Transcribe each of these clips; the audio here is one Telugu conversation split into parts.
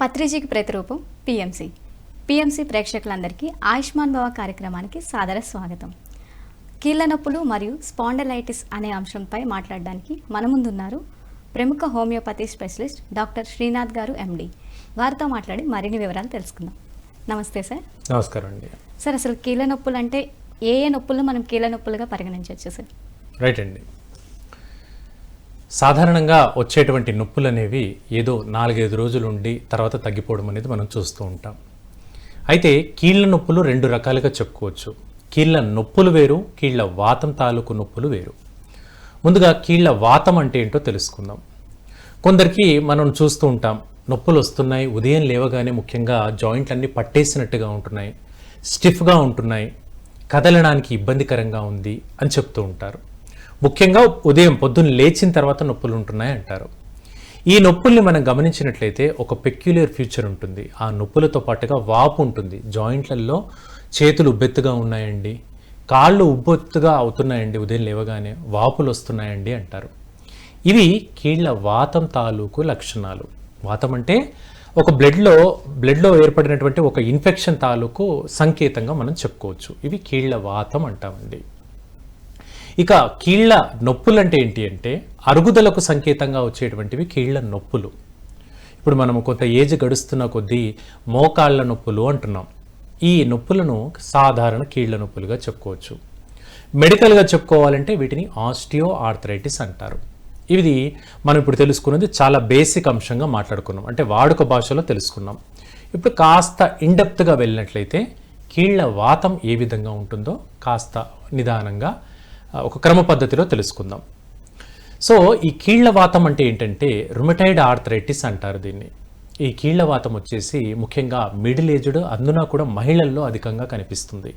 పత్రిజీకి ప్రతిరూపం పిఎంసి. పిఎంసి ప్రేక్షకులందరికీ ఆయుష్మాన్ భవ కార్యక్రమానికి సాదర స్వాగతం. కీళ్ళ నొప్పులు మరియు స్పాండిలైటిస్ అనే అంశంపై మాట్లాడడానికి మన ముందున్నారు ప్రముఖ హోమియోపతి స్పెషలిస్ట్ డాక్టర్ శ్రీనాథ్ గారు ఎండి. వారితో మాట్లాడి మరిన్ని వివరాలు తెలుసుకుందాం. నమస్తే సార్. నమస్కారం అండి. సార్, అసలు కీళ్ళ నొప్పులు అంటే ఏ నొప్పులు మనం కీళ్ళ నొప్పులుగా పరిగణించవచ్చు సార్? రైట్ అండి. సాధారణంగా వచ్చేటువంటి నొప్పులు అనేవి ఏదో 4-5 రోజులు ఉండి తర్వాత తగ్గిపోవడం అనేది మనం చూస్తూ ఉంటాం. అయితే కీళ్ళ నొప్పులు 2 రకాలుగా చెప్పుకోవచ్చు. కీళ్ళ నొప్పులు వేరు, కీళ్ళ వాతం తాలూకు నొప్పులు వేరు. ముందుగా కీళ్ళ వాతం అంటే ఏంటో తెలుసుకుందాం. కొందరికి మనం చూస్తూ ఉంటాం, నొప్పులు వస్తున్నాయి, ఉదయం లేవగానే ముఖ్యంగా జాయింట్లన్నీ పట్టేసినట్టుగా ఉంటున్నాయి, స్టిఫ్గా ఉంటున్నాయి, కదలడానికి ఇబ్బందికరంగా ఉంది అని చెప్తూ ఉంటారు. ముఖ్యంగా ఉదయం పొద్దున్న లేచిన తర్వాత నొప్పులు ఉంటున్నాయి అంటారు. ఈ నొప్పుల్ని మనం గమనించినట్లయితే ఒక పెక్యులర్ ఫ్యూచర్ ఉంటుంది. ఆ నొప్పులతో పాటుగా వాపు ఉంటుంది. జాయింట్లలో చేతులు ఉబ్బెత్తుగా ఉన్నాయండి, కాళ్ళు ఉబ్బెత్తుగా అవుతున్నాయండి, ఉదయం లేవగానే వాపులు వస్తున్నాయండి అంటారు. ఇవి కీళ్ళ వాతం తాలూకు లక్షణాలు. వాతం అంటే ఒక బ్లడ్లో ఏర్పడినటువంటి ఒక ఇన్ఫెక్షన్ తాలూకు సంకేతంగా మనం చెప్పుకోవచ్చు. ఇవి కీళ్ళ వాతం అంటామండి. ఇక కీళ్ళ నొప్పులు అంటే ఏంటి అంటే అరుగుదలకు సంకేతంగా వచ్చేటువంటివి కీళ్ళ నొప్పులు. ఇప్పుడు మనము కొంత ఏజ్ గడుస్తున్న కొద్దీ మోకాళ్ళ నొప్పులు అంటున్నాం. ఈ నొప్పులను సాధారణ కీళ్ళ నొప్పులుగా చెప్పుకోవచ్చు. మెడికల్గా చెప్పుకోవాలంటే వీటిని ఆస్టియో ఆర్థరైటిస్ అంటారు. ఇది మనం ఇప్పుడు తెలుసుకున్నది చాలా బేసిక్ అంశంగా మాట్లాడుకున్నాం, అంటే వాడుక భాషలో తెలుసుకున్నాం. ఇప్పుడు కాస్త ఇన్డెప్త్గా వెళ్ళినట్లయితే కీళ్ళ వాతం ఏ విధంగా ఉంటుందో కాస్త నిదానంగా ఒక క్రమ పద్ధతిలో తెలుసుకుందాం. సో ఈ కీళ్ళ వాతం అంటే ఏంటంటే రుమటైడ్ ఆర్థరైటిస్ అంటారు దీన్ని. ఈ కీళ్ళ వాతం వచ్చేసి ముఖ్యంగా మిడిల్ ఏజ్డ్, అందున కూడా మహిళల్లో అధికంగా కనిపిస్తుంది.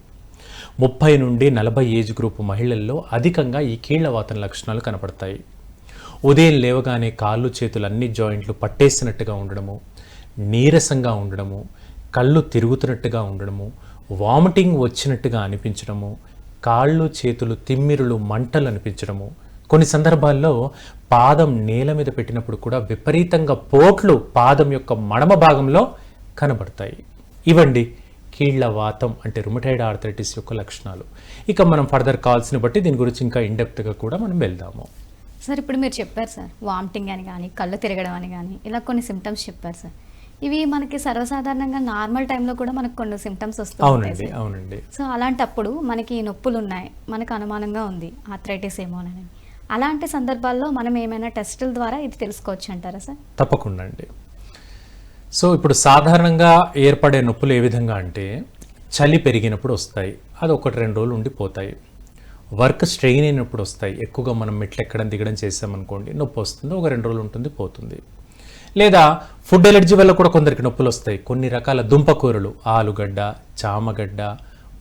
30 నుండి 40 ఏజ్ గ్రూప్ మహిళల్లో అధికంగా ఈ కీళ్ళ వాతం లక్షణాలు కనపడతాయి. ఉదయం లేవగానే కాళ్ళు చేతులు అన్ని జాయింట్లు పట్టేసినట్టుగా ఉండడము, నీరసంగా ఉండడము, కళ్ళు తిరుగుతున్నట్టుగా ఉండడము, వామిటింగ్ వచ్చినట్టుగా అనిపించడము, కాళ్ళు చేతులు తిమ్మిరులు మంటలు అనిపించడము, కొన్ని సందర్భాల్లో పాదం నేల మీద పెట్టినప్పుడు కూడా విపరీతంగా పోట్లు పాదం యొక్క మడమ భాగంలో కనబడతాయి. ఇవండి కీళ్ళ వాతం అంటే రుమటైడ్ ఆర్థరైటిస్ యొక్క లక్షణాలు. ఇక మనం ఫర్దర్ కాల్స్ని బట్టి దీని గురించి ఇంకా ఇన్డెప్త్గా కూడా మనం వెళ్దాము. సార్, ఇప్పుడు మీరు చెప్పారు సార్, వామిటింగ్ అని కానీ కళ్ళు తిరగడం అని కానీ ఇలా కొన్ని సిమ్టమ్స్ చెప్పారు సార్. ఇవి మనకి సర్వసాధారణంగా నార్మల్ టైంలో కూడా మనకు కొన్ని సిమ్టమ్స్ వస్తాయి. అవునండి. సో అలాంటప్పుడు మనకి నొప్పులు ఉన్నాయి, మనకు అనుమానంగా ఉంది ఆర్థరైటిస్ ఏమోనని, అలాంటి సందర్భాల్లో మనం ఏమైనా టెస్టుల ద్వారా ఇది తెలుసుకోవచ్చు అంటారా సార్? తప్పకుండా అండి. సో ఇప్పుడు సాధారణంగా ఏర్పడే నొప్పులు ఏ విధంగా అంటే చలి పెరిగినప్పుడు వస్తాయి, అది 1-2 రోజులు ఉండిపోతాయి. వర్క్ స్ట్రెయిన్ అయినప్పుడు వస్తాయి, ఎక్కువగా మనం మెట్లు ఎక్కడం దిగడం చేసామనుకోండి నొప్పి వస్తుంది, 1-2 రోజులు ఉంటుంది, పోతుంది. లేదా ఫుడ్ ఎలర్జీ వల్ల కూడా కొందరికి నొప్పులు వస్తాయి. కొన్ని రకాల దుంపకూరలు, ఆలుగడ్డ, చామగడ్డ,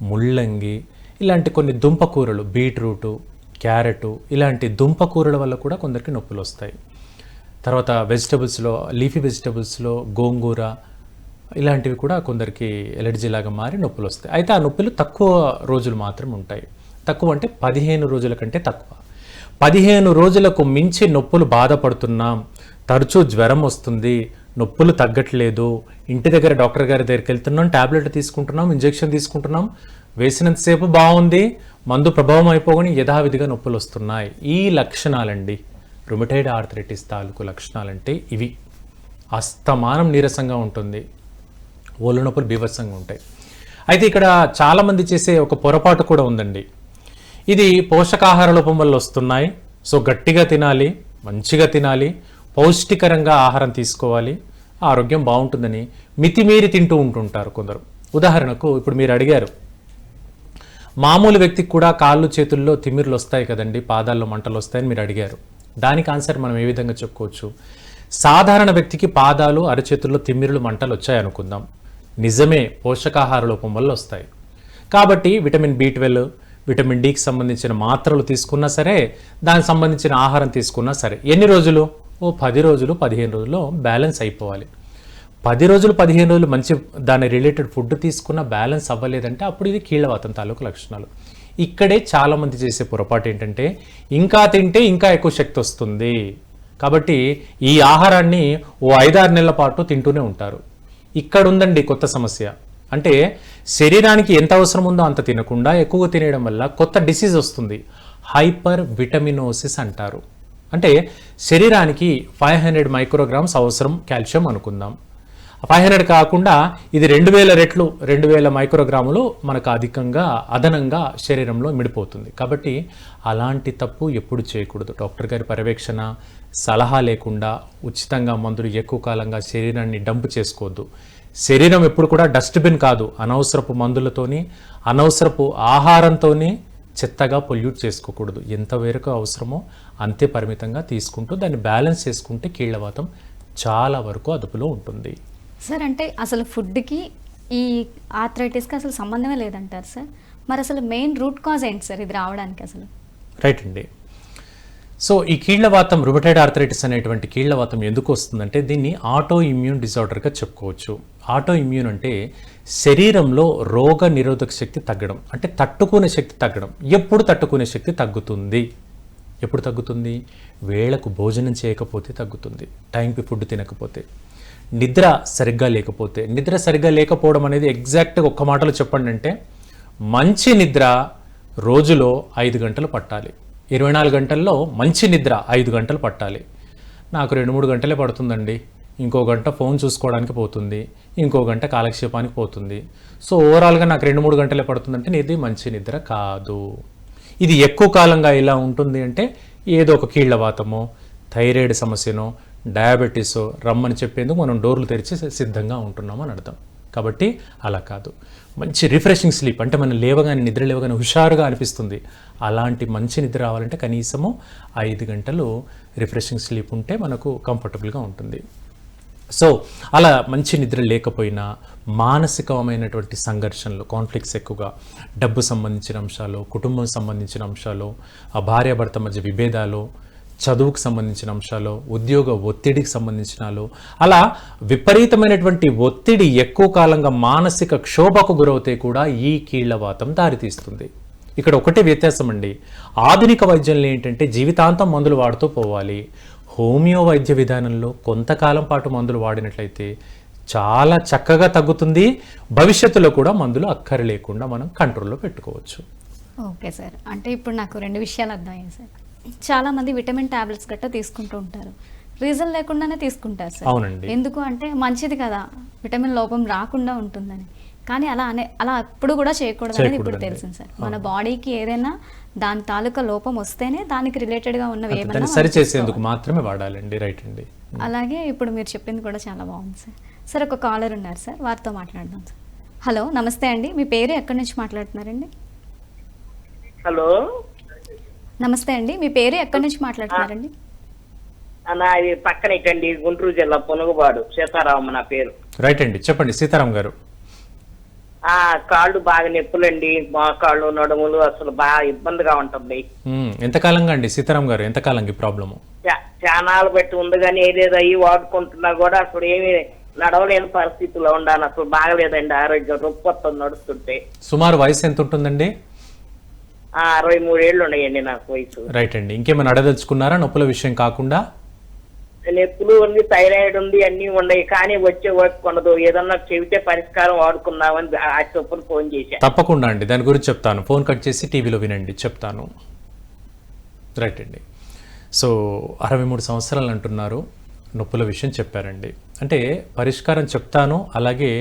ముల్లంగి ఇలాంటి కొన్ని దుంపకూరలు, బీట్రూటు, క్యారెట్ ఇలాంటి దుంపకూరల వల్ల కూడా కొందరికి నొప్పులు వస్తాయి. తర్వాత వెజిటబుల్స్లో, లీఫీ వెజిటబుల్స్లో గోంగూర ఇలాంటివి కూడా కొందరికి ఎలర్జీ లాగా మారి నొప్పులు వస్తాయి. అయితే ఆ నొప్పులు తక్కువ రోజులు మాత్రం ఉంటాయి. తక్కువ అంటే 15 రోజుల కంటే తక్కువ. 15 రోజులకు మించి నొప్పులు బాధపడుతున్నాం, తరచూ జ్వరం వస్తుంది, నొప్పులు తగ్గట్లేదు, ఇంటి దగ్గర డాక్టర్ గారి దగ్గరికి వెళ్తున్నాం, ట్యాబ్లెట్ తీసుకుంటున్నాం, ఇంజెక్షన్ తీసుకుంటున్నాం, వేసినంతసేపు బాగుంది, మందు ప్రభావం అయిపోగానే యథావిధిగా నొప్పులు వస్తున్నాయి. ఈ లక్షణాలండి రుమటైడ్ ఆర్థరైటిస్ తాలూకు లక్షణాలంటే ఇవి. అస్తమానం నీరసంగా ఉంటుంది, ఒళ్ళు నొప్పులు బీభత్సంగా ఉంటాయి. అయితే ఇక్కడ చాలామంది చేసే ఒక పొరపాటు కూడా ఉందండి. ఇది పోషకాహార లోపం వల్ల వస్తున్నాయి, సో గట్టిగా తినాలి, మంచిగా తినాలి, పౌష్టికరంగా ఆహారం తీసుకోవాలి, ఆరోగ్యం బాగుంటుందని మితిమీరి తింటూ ఉంటుంటారు కొందరు. ఉదాహరణకు ఇప్పుడు మీరు అడిగారు, మామూలు వ్యక్తికి కూడా కాళ్ళు చేతుల్లో తిమ్మిర్లు వస్తాయి కదండి, పాదాల్లో మంటలు వస్తాయని మీరు అడిగారు. దానికి ఆన్సర్ మనం ఏ విధంగా చెప్పుకోవచ్చు? సాధారణ వ్యక్తికి పాదాలు అరచేతుల్లో తిమ్మిరులు మంటలు వచ్చాయనుకుందాం, నిజమే, పోషకాహార లోపం వల్ల వస్తాయి. కాబట్టి విటమిన్ B12, విటమిన్ Dకి సంబంధించిన మాత్రలు తీసుకున్నా సరే, దానికి సంబంధించిన ఆహారం తీసుకున్నా సరే, ఎన్ని రోజులు? 10 రోజులు 15 రోజుల్లో బ్యాలెన్స్ అయిపోవాలి. 10 రోజులు 15 రోజులు మంచి దాని రిలేటెడ్ ఫుడ్ తీసుకున్న బ్యాలెన్స్ అవ్వలేదంటే అప్పుడు ఇది కీళ్ళవాతం తాలూకు లక్షణాలు. ఇక్కడే చాలామంది చేసే పొరపాటు ఏంటంటే ఇంకా తింటే ఇంకా ఎక్కువ శక్తి వస్తుంది, కాబట్టి ఈ ఆహారాన్ని ఓ 5-6 నెలల పాటు తింటూనే ఉంటారు. ఇక్కడ ఉందండి కొత్త సమస్య. అంటే శరీరానికి ఎంత అవసరం ఉందో అంత తినకుండా ఎక్కువ తినేయడం వల్ల కొత్త డిసీజ్ వస్తుంది, హైపర్ విటమినోసిస్ అంటారు. అంటే శరీరానికి 500 మైక్రోగ్రామ్స్ అవసరం కాల్షియం అనుకుందాం. 500 కాకుండా ఇది 2000 రెట్లు 2000 మైక్రోగ్రాములు మనకు అదనంగా శరీరంలో మిడిపోతుంది. కాబట్టి అలాంటి తప్పు ఎప్పుడు చేయకూడదు. డాక్టర్ గారి పర్యవేక్షణ, సలహా లేకుండా ఉచితంగా మందులు ఎక్కువ కాలంగా శరీరాన్ని డంప్ చేసుకోవద్దు. శరీరం ఎప్పుడు కూడా డస్ట్బిన్ కాదు. అనవసరపు మందులతోని, అనవసరపు ఆహారంతోని చెత్తగా పొల్యూట్ చేసుకోకూడదు. ఎంతవరకు అవసరమో అంతే పరిమితంగా తీసుకుంటూ దాన్ని బ్యాలెన్స్ చేసుకుంటే కీళ్ళవాతం చాలా వరకు అదుపులో ఉంటుంది. సార్ అంటే అసలు ఫుడ్కి ఈ ఆర్థరైటిస్కి అసలు సంబంధమే లేదంటారు సార్. మరి అసలు మెయిన్ రూట్ కాజ్ ఏంటి సార్ ఇది రావడానికి అసలు? రైట్ అండి. సో ఈ కీళ్ళవాతం, రుమటైడ్ ఆర్థరైటిస్ అనేటువంటి కీళ్ళవాతం ఎందుకు వస్తుందంటే దీన్ని ఆటో ఇమ్యూన్ డిజార్డర్గా చెప్పుకోవచ్చు. ఆటో ఇమ్యూన్ అంటే శరీరంలో రోగ నిరోధక శక్తి తగ్గడం, అంటే తట్టుకునే శక్తి తగ్గడం. ఎప్పుడు తట్టుకునే శక్తి తగ్గుతుంది? ఎప్పుడు తగ్గుతుంది? వేళకు భోజనం చేయకపోతే తగ్గుతుంది, టైంకి ఫుడ్ తినకపోతే, నిద్ర సరిగ్గా లేకపోతే. నిద్ర సరిగ్గా లేకపోవడం అనేది ఎగ్జాక్ట్గా ఒక్క మాటలో చెప్పండి అంటే, మంచి నిద్ర రోజులో 5 గంటలు పట్టాలి. 24 గంటల్లో మంచి నిద్ర 5 గంటలు పట్టాలి. నాకు 2-3 గంటలే పడుతుందండి, ఇంకో గంట ఫోన్ చూసుకోవడానికి పోతుంది, ఇంకో గంట కాలక్షేపానికి పోతుంది. సో ఓవరాల్గా నాకు 2-3 గంటలే పడుతుందంటే ఇది మంచి నిద్ర కాదు. ఇది ఎక్కువ కాలంగా ఇలా ఉంటుంది అంటే ఏదో ఒక కీళ్ళవాతమో, థైరాయిడ్ సమస్యనో, డయాబెటీసో రమ్మని చెప్పేందుకు మనం డోర్లు తెరిచి సిద్ధంగా ఉంటున్నాము అని అర్థం. కాబట్టి అలా కాదు. మంచి రిఫ్రెషింగ్ స్లీప్ అంటే మనం నిద్ర లేవగానే హుషారుగా అనిపిస్తుంది. అలాంటి మంచి నిద్ర రావాలంటే కనీసము 5 గంటలు రిఫ్రెషింగ్ స్లీప్ ఉంటే మనకు కంఫర్టబుల్గా ఉంటుంది. సో అలా మంచి నిద్ర లేకపోయినా మానసికమైనటువంటి సంఘర్షణలు, కాన్ఫ్లిక్ట్స్ ఎక్కువగా, డబ్బు సంబంధించిన అంశాలు, కుటుంబం సంబంధించిన అంశాలు, ఆ భార్యాభర్త మధ్య విభేదాలు, చదువుకు సంబంధించిన అంశాలు, ఉద్యోగ ఒత్తిడికి సంబంధించినాలు, అలా విపరీతమైనటువంటి ఒత్తిడి ఎక్కువ కాలంగా మానసిక క్షోభకు గురవుతే కూడా ఈ కీళ్ళవాతం దారితీస్తుంది. ఇక్కడ ఒకటే వ్యత్యాసం అండి, ఆధునిక వైద్యంలో ఏంటంటే జీవితాంతం మందులు వాడుతూ పోవాలి. హోమియో వైద్య విధానంలో కొంతకాలం పాటు మందులు వాడినట్లయితే చాలా చక్కగా తగ్గుతుంది. భవిష్యత్తులో కూడా మందులు అక్కర లేకుండా మనం కంట్రోల్లో పెట్టుకోవచ్చు. ఓకే సార్, అంటే ఇప్పుడు నాకు 2 విషయాలు అర్థమయ్యాయి సార్. చాలామంది విటమిన్ టాబ్లెట్స్ గట్రా తీసుకుంటూ ఉంటారు, రీజన్ లేకుండానే తీసుకుంటారు సార్. అవునండి. ఎందుకు అంటే మంచిది కదా, విటమిన్ లోపం రాకుండా ఉంటుందని. కానీ అలా ఎప్పుడు కూడా చేయకూడదు అనేది ఇప్పుడు తెలిసింది సార్. మన బాడీకి ఏదైనా దాని తాలూకా లోపం వస్తేనే దానికి రిలేటెడ్గా ఉన్నవి ఏమైనా సరి చేసేందుకు మాత్రమే వాడాలండి. రైట్ అండి. అలాగే ఇప్పుడు మీరు చెప్పింది కూడా చాలా బాగుంది సార్. సార్ ఒక కాలర్ ఉన్నారు సార్, వారితో మాట్లాడదాం సార్. హలో, నమస్తే అండి, మీ పేరు ఎక్కడి నుంచి మాట్లాడుతున్నారండి? హలో, నమస్తే అండి, మీ పేరు ఎక్కడి నుంచి మాట్లాడుతున్నారండి? నాది పక్కనేటండి, గుంటూరు జిల్లా పునుగుబాడు, సీతారామ నా పేరు. రైట్ అండి, చెప్పండి సీతారాం గారు. కాళ్ళు బాగా నొప్పులండి, మోకాళ్ళు నడుములు అసలు బాగా ఇబ్బందిగా ఉంటుంది. ఎంతకాలంగా అండి సీతారాం గారు, ఎంతకాలంగా ఈ ప్రాబ్లము? చానాలు బట్టి ఉంది కానీ ఏదేదో అయ్యి వాడుకుంటున్నా కూడా అసలు ఏమి నడవలేని పరిస్థితిలో ఉండాలి. అసలు బాగలేదండి ఆరోగ్యం, రొప్పు వస్తుంది నడుస్తుంటే. సుమారు వయసు ఎంత ఉంటుందండి? 63 ఏళ్ళు ఉన్నాయండి నాకు వయసు. రైట్ అండి, ఇంకేమైనా అడదలుచుకున్నారా నొప్పుల విషయం కాకుండా? నొప్పులు ఉంది, థైరాయిడ్ ఉంది, అన్ని ఉన్నాయి, కానీ వచ్చే వర్క్ ఉండదు. ఏదన్నా చెబితే పరిష్కారం వాడుకున్నామని ఆ చొప్పున ఫోన్ చేశాను. తప్పకుండా అండి, దాని గురించి చెప్తాను. ఫోన్ కట్ చేసి టీవీలో వినండి, చెప్తాను. రైట్ అండి. సో 63 సంవత్సరాలు అంటున్నారు, నొప్పుల విషయం చెప్పారండి. అంటే పరిష్కారం చెప్తాను, అలాగే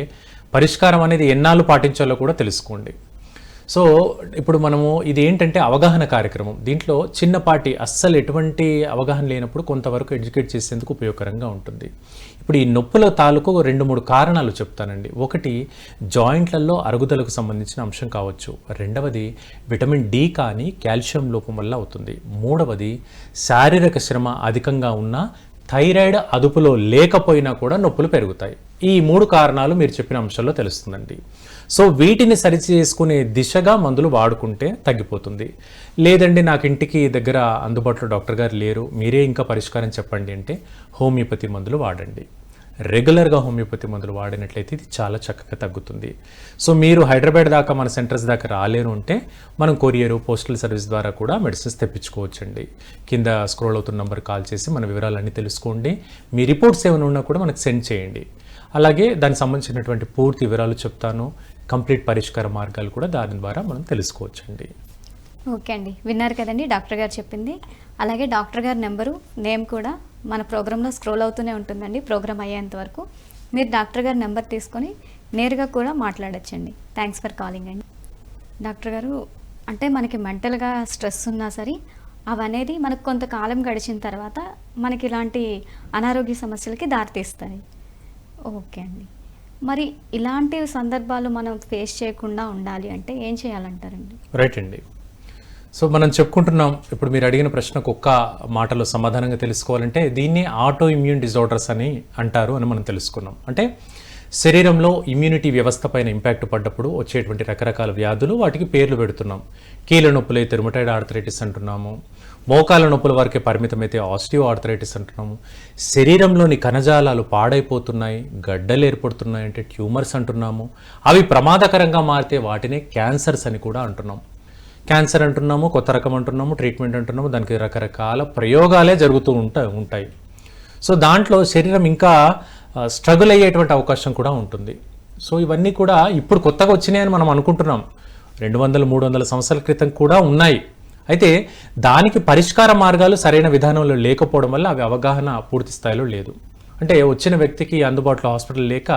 పరిష్కారం అనేది ఎన్నాళ్ళు పాటించాలో కూడా తెలుసుకోండి. సో ఇప్పుడు మనము ఇది ఏంటంటే అవగాహన కార్యక్రమం. దీంట్లో చిన్నపాటి అస్సలు ఎటువంటి అవగాహన లేనప్పుడు కొంతవరకు ఎడ్యుకేట్ చేసేందుకు ఉపయోగకరంగా ఉంటుంది. ఇప్పుడు ఈ నొప్పుల తాలూకు 2-3 కారణాలు చెప్తానండి. ఒకటి జాయింట్లలో అరుగుదలకు సంబంధించిన అంశం కావచ్చు, రెండవది విటమిన్ డి కానీ కాల్షియం లోపం వల్ల అవుతుంది, మూడవది శారీరక శ్రమ అధికంగా ఉన్న థైరాయిడ్ అదుపులో లేకపోయినా కూడా నొప్పులు పెరుగుతాయి. ఈ 3 కారణాలు మీరు చెప్పిన అంశాల్లో తెలుస్తుందండి. సో వీటిని సరిచేసుకునే దిశగా మందులు వాడుకుంటే తగ్గిపోతుంది. లేదండి నాకు ఇంటికి దగ్గర అందుబాటులో డాక్టర్ గారు లేరు, మీరే ఇంకా పరిష్కారం చెప్పండి అంటే హోమియోపతి మందులు వాడండి. రెగ్యులర్గా హోమియోపతి మందులు వాడినట్లయితే ఇది చాలా చక్కగా తగ్గుతుంది. సో మీరు హైదరాబాద్ దాకా మన సెంటర్స్ దాకా రాలేరు అంటే మనం కొరియర్, పోస్టల్ సర్వీస్ ద్వారా కూడా మెడిసిన్స్ తెప్పించుకోవచ్చండి. కింద స్క్రోల్ అవుతున్న నెంబర్ కాల్ చేసి మన వివరాలన్నీ తెలుసుకోండి. మీ రిపోర్ట్స్ ఏమైనా ఉన్నా కూడా మనకు సెండ్ చేయండి. అలాగే దానికి సంబంధించినటువంటి పూర్తి వివరాలు చెప్తాను. కంప్లీట్ పరిష్కార మార్గాలు కూడా దాని ద్వారా మనం తెలుసుకోవచ్చండి. ఓకే అండి, విన్నారు కదండి డాక్టర్ గారు చెప్పింది. అలాగే డాక్టర్ గారి నెంబరు, నేమ్ కూడా మన ప్రోగ్రాంలో స్క్రోల్ అవుతూనే ఉంటుందండి. ప్రోగ్రామ్ అయ్యేంత వరకు మీరు డాక్టర్ గారి నెంబర్ తీసుకొని నేరుగా కూడా మాట్లాడచ్చండి. థ్యాంక్స్ ఫర్ కాలింగ్ అండి. డాక్టర్ గారు, అంటే మనకి మెంటల్గా స్ట్రెస్ ఉన్నా సరే అవనేది మనకు కొంతకాలం గడిచిన తర్వాత మనకి ఇలాంటి అనారోగ్య సమస్యలకి దారితీస్తాయి. ఓకే అండి, మరి ఇలాంటి సందర్భాలు మనం ఫేస్ చేయకుండా ఉండాలి అంటే ఏం చేయాలంటారండి? రైట్ అండి. సో మనం చెప్పుకుంటున్నాం, ఇప్పుడు మీరు అడిగిన ప్రశ్నకు ఒక్క మాటలో సమాధానంగా తెలుసుకోవాలంటే దీన్ని ఆటో ఇమ్యూన్ డిజార్డర్స్ అని అంటారు అని మనం తెలుసుకున్నాం. అంటే శరీరంలో ఇమ్యూనిటీ వ్యవస్థ పైన ఇంపాక్ట్ పడ్డప్పుడు వచ్చేటువంటి రకరకాల వ్యాధులు, వాటికి పేర్లు పెడుతున్నాం. కీళ్ళ నొప్పులైతే రుమటైడ్ ఆర్థరైటిస్ అంటున్నాము, మోకాల నొప్పుల వరకే పరిమితమైతే ఆస్టియో ఆర్థరైటిస్ అంటున్నాము, శరీరంలోని కణజాలాలు పాడైపోతున్నాయి, గడ్డలు ఏర్పడుతున్నాయి అంటే ట్యూమర్స్ అంటున్నాము, అవి ప్రమాదకరంగా మారితే వాటినే క్యాన్సర్స్ అని కూడా అంటున్నాం. క్యాన్సర్ అంటున్నాము, కొత్త రకం అంటున్నాము, ట్రీట్మెంట్ అంటున్నాము, దానికి రకరకాల ప్రయోగాలే జరుగుతూ ఉంటాయి. సో దాంట్లో శరీరం ఇంకా స్ట్రగుల్ అయ్యేటువంటి అవకాశం కూడా ఉంటుంది. సో ఇవన్నీ కూడా ఇప్పుడు కొత్తగా వచ్చినాయని మనం అనుకుంటున్నాం. 200-300 సంవత్సరాల క్రితం కూడా ఉన్నాయి. అయితే దానికి పరిష్కార మార్గాలు సరైన విధానంలో లేకపోవడం వల్ల అవి అవగాహన పూర్తి స్థాయిలో లేదు. అంటే వచ్చిన వ్యక్తికి అందుబాటులో హాస్పిటల్ లేక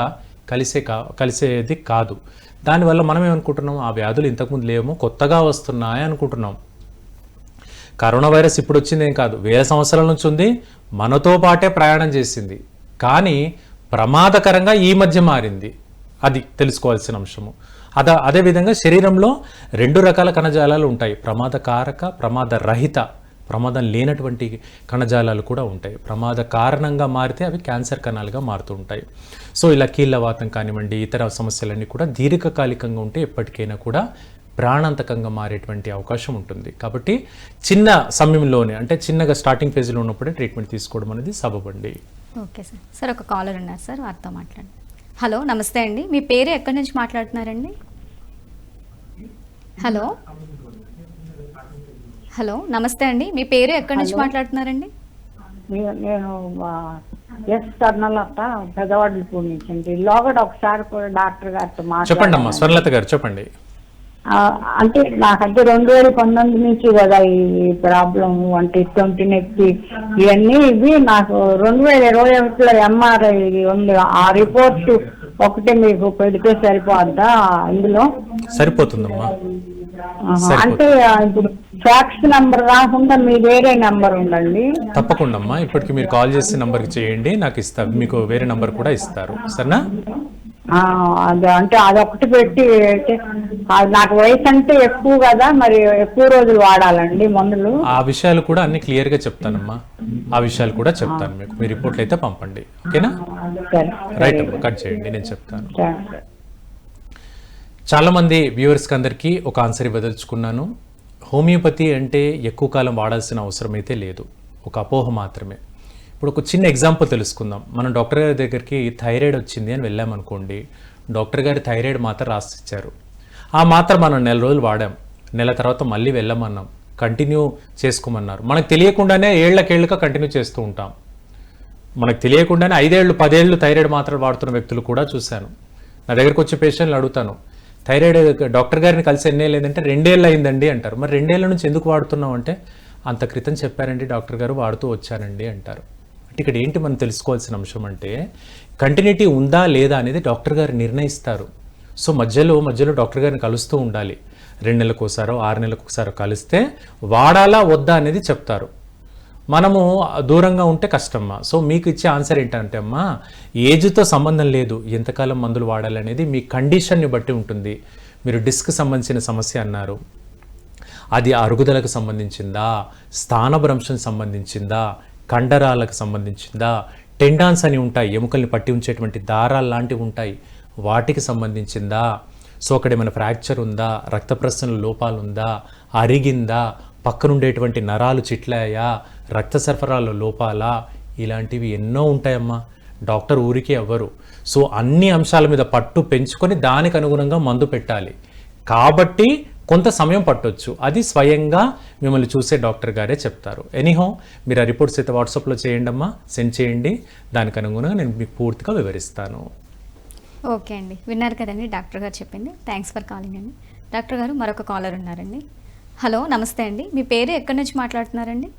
కలిసేది కాదు. దానివల్ల మనం ఏమనుకుంటున్నాం, ఆ వ్యాధులు ఇంతకుముందు లేమో కొత్తగా వస్తున్నాయి అనుకుంటున్నాం. కరోనా వైరస్ ఇప్పుడు వచ్చిందేం కాదు, వేల సంవత్సరాల నుంచి ఉంది, మనతో పాటే ప్రయాణం చేసింది, కానీ ప్రమాదకరంగా ఈ మధ్య మారింది. అది తెలుసుకోవాల్సిన అంశము. అదేవిధంగా శరీరంలో 2 రకాల కణజాలాలు ఉంటాయి, ప్రమాదకారక, ప్రమాదరహిత. ప్రమాదం లేనటువంటి కణజాలాలు కూడా ఉంటాయి. ప్రమాద కారణంగా మారితే అవి క్యాన్సర్ కణాలుగా మారుతూ ఉంటాయి. సో ఇలా కీళ్ళవాతం కానివ్వండి, ఇతర సమస్యలన్నీ కూడా దీర్ఘకాలికంగా ఉంటే ఎప్పటికైనా కూడా ప్రాణాంతకంగా మారేటువంటి అవకాశం ఉంటుంది. కాబట్టి చిన్న సమయంలోనే, అంటే చిన్నగా స్టార్టింగ్ ఫేజ్లో ఉన్నప్పుడే ట్రీట్మెంట్ తీసుకోవడం అనేది సబబండి. Okay sir. సార్ ఒక కాలర్ ఉన్నారు సార్, వారితో మాట్లాడండి. హలో, నమస్తే అండి. మీ పేరు ఎక్కడి నుంచి మాట్లాడుతున్నారండి? హలో నమస్తే అండి. మీ పేరు ఎక్కడి నుంచి మాట్లాడుతున్నారండి? నేను ఎస్ స్వర్ణలత పెద్దవాళ్ళపూడి నుంచి అండి. లోగడ ఒకసారి కూడా డాక్టర్ గారితో చెప్పండి అమ్మా. స్వర్ణలత గారు చెప్పండి. అంటే నాకంటే 2019 నుంచి కదా ఈ ప్రాబ్లం, అంటే తొంటి నొప్పి ఇవన్నీ. ఇవి నాకు 2021లో ఎంఆర్ఐ ఉంది, ఆ రిపోర్ట్ ఒకటే మీకు పెడితే సరిపోద్దా? ఇందులో సరిపోతుందమ్మా. అంటే ఇప్పుడు ఫ్యాక్స్ నెంబర్ కాకుండా మీ వేరే నెంబర్ ఉందండి? తప్పకుండా అమ్మా, ఇప్పటికి మీరు కాల్ చేసే నెంబర్కి చేయండి, నాకు ఇస్తారు. మీకు వేరే నెంబర్ కూడా ఇస్తారు, సరేనా? అదే, అంటే అదొకటి పెట్టి, నాకు వయసు అంటే ఎక్కువ కదా, మరి ఎక్కువ రోజులు వాడాలండి మందులు? ఆ విషయాలు కూడా అన్ని క్లియర్గా చెప్తానమ్మా. ఆ విషయాలు కూడా చెప్తాను మీకు. మీ రిపోర్ట్లు అయితే పంపండి, ఓకేనా? రైట్ అమ్మా, కట్ చేయండి, నేను చెప్తాను. చాలామంది వ్యూవర్స్కి అందరికీ ఒక ఆన్సర్ ఇవ్వదలుచుకున్నాను. హోమియోపతి అంటే ఎక్కువ కాలం వాడాల్సిన అవసరం అయితే లేదు, ఒక అపోహ మాత్రమే. ఇప్పుడు ఒక చిన్న ఎగ్జాంపుల్ తెలుసుకుందాం. మనం డాక్టర్ గారి దగ్గరికి థైరాయిడ్ వచ్చింది అని వెళ్ళామనుకోండి, డాక్టర్ గారి థైరాయిడ్ మాత్ర రాసిచ్చారు. ఆ మాత్ర మనం 1 నెల రోజులు వాడాం, నెల తర్వాత మళ్ళీ వెళ్ళమన్నాం, కంటిన్యూ చేసుకోమన్నారు. మనకు తెలియకుండానే ఏళ్లకేళ్ళుగా కంటిన్యూ చేస్తూ ఉంటాం. మనకు తెలియకుండానే 5 ఏళ్ళు 10 ఏళ్ళు థైరాయిడ్ మాత్రలు వాడుతున్న వ్యక్తులు కూడా చూశాను. నా దగ్గరకు వచ్చే పేషెంట్లు అడుగుతాను, థైరాయిడ్ డాక్టర్ గారిని కలిసి ఎన్ని ఏళ్ళు అయిందంటే 2 ఏళ్ళు అయిందండి అంటారు. మరి 2 ఏళ్ళ నుంచి ఎందుకు వాడుతున్నాం అంటే, అంత క్రితం చెప్పారండి డాక్టర్ గారు, వాడుతూ వచ్చానండి అంటారు. అంటే ఇక్కడ ఏంటి మనం తెలుసుకోవాల్సిన అంశం అంటే, కంటిన్యూటీ ఉందా లేదా అనేది డాక్టర్ గారు నిర్ణయిస్తారు. సో మధ్యలో డాక్టర్ గారిని కలుస్తూ ఉండాలి. 2 నెలలకు ఒకసారో 6 నెలలకు ఒకసారో కలిస్తే వాడాలా వద్దా అనేది చెప్తారు. మనము దూరంగా ఉంటే కష్టమ్మా. సో మీకు ఇచ్చే ఆన్సర్ ఏంటంటే అమ్మా, ఏజ్తో సంబంధం లేదు, ఎంతకాలం మందులు వాడాలనేది మీ కండిషన్ని బట్టి ఉంటుంది. మీరు డిస్క్ సంబంధించిన సమస్య అన్నారు, అది అరుగుదలకు సంబంధించిందా, స్థానభ్రంశం సంబంధించిందా, కండరాలకు సంబంధించిందా, టెండాన్స్ అని ఉంటాయి, ఎముకల్ని పట్టి ఉంచేటువంటి దారాలు లాంటివి ఉంటాయి, వాటికి సంబంధించిందా, సో అక్కడ ఏమైనా ఫ్రాక్చర్ ఉందా, రక్త ప్రసరణ లోపాలు ఉందా, అరిగిందా, పక్కనుండేటువంటి నరాలు చిట్లాయా, రక్త సరఫరాలో లోపాలా, ఇలాంటివి ఎన్నో ఉంటాయమ్మా. డాక్టర్ ఊరికే అవ్వరు. సో అన్ని అంశాల మీద పట్టు పెంచుకొని దానికి అనుగుణంగా మందు పెట్టాలి. కాబట్టి కొంత సమయం పట్టొచ్చు, అది స్వయంగా మిమ్మల్ని చూసే డాక్టర్ గారే చెప్తారు. ఎనీహో మీరు ఆ రిపోర్ట్స్ అయితే వాట్సాప్లో చేయండి అమ్మా, సెండ్ చేయండి, దానికి అనుగుణంగా నేను మీకు పూర్తిగా వివరిస్తాను. ఓకే అండి, విన్నారు కదండి డాక్టర్ గారు చెప్పింది. థ్యాంక్స్ ఫర్ కాలింగ్ అండి. డాక్టర్ గారు మరొక కాలర్ ఉన్నారండి. హలో, నమస్తే అండి. మీ పేరు ఎక్కడి నుంచి మాట్లాడుతున్నారండి?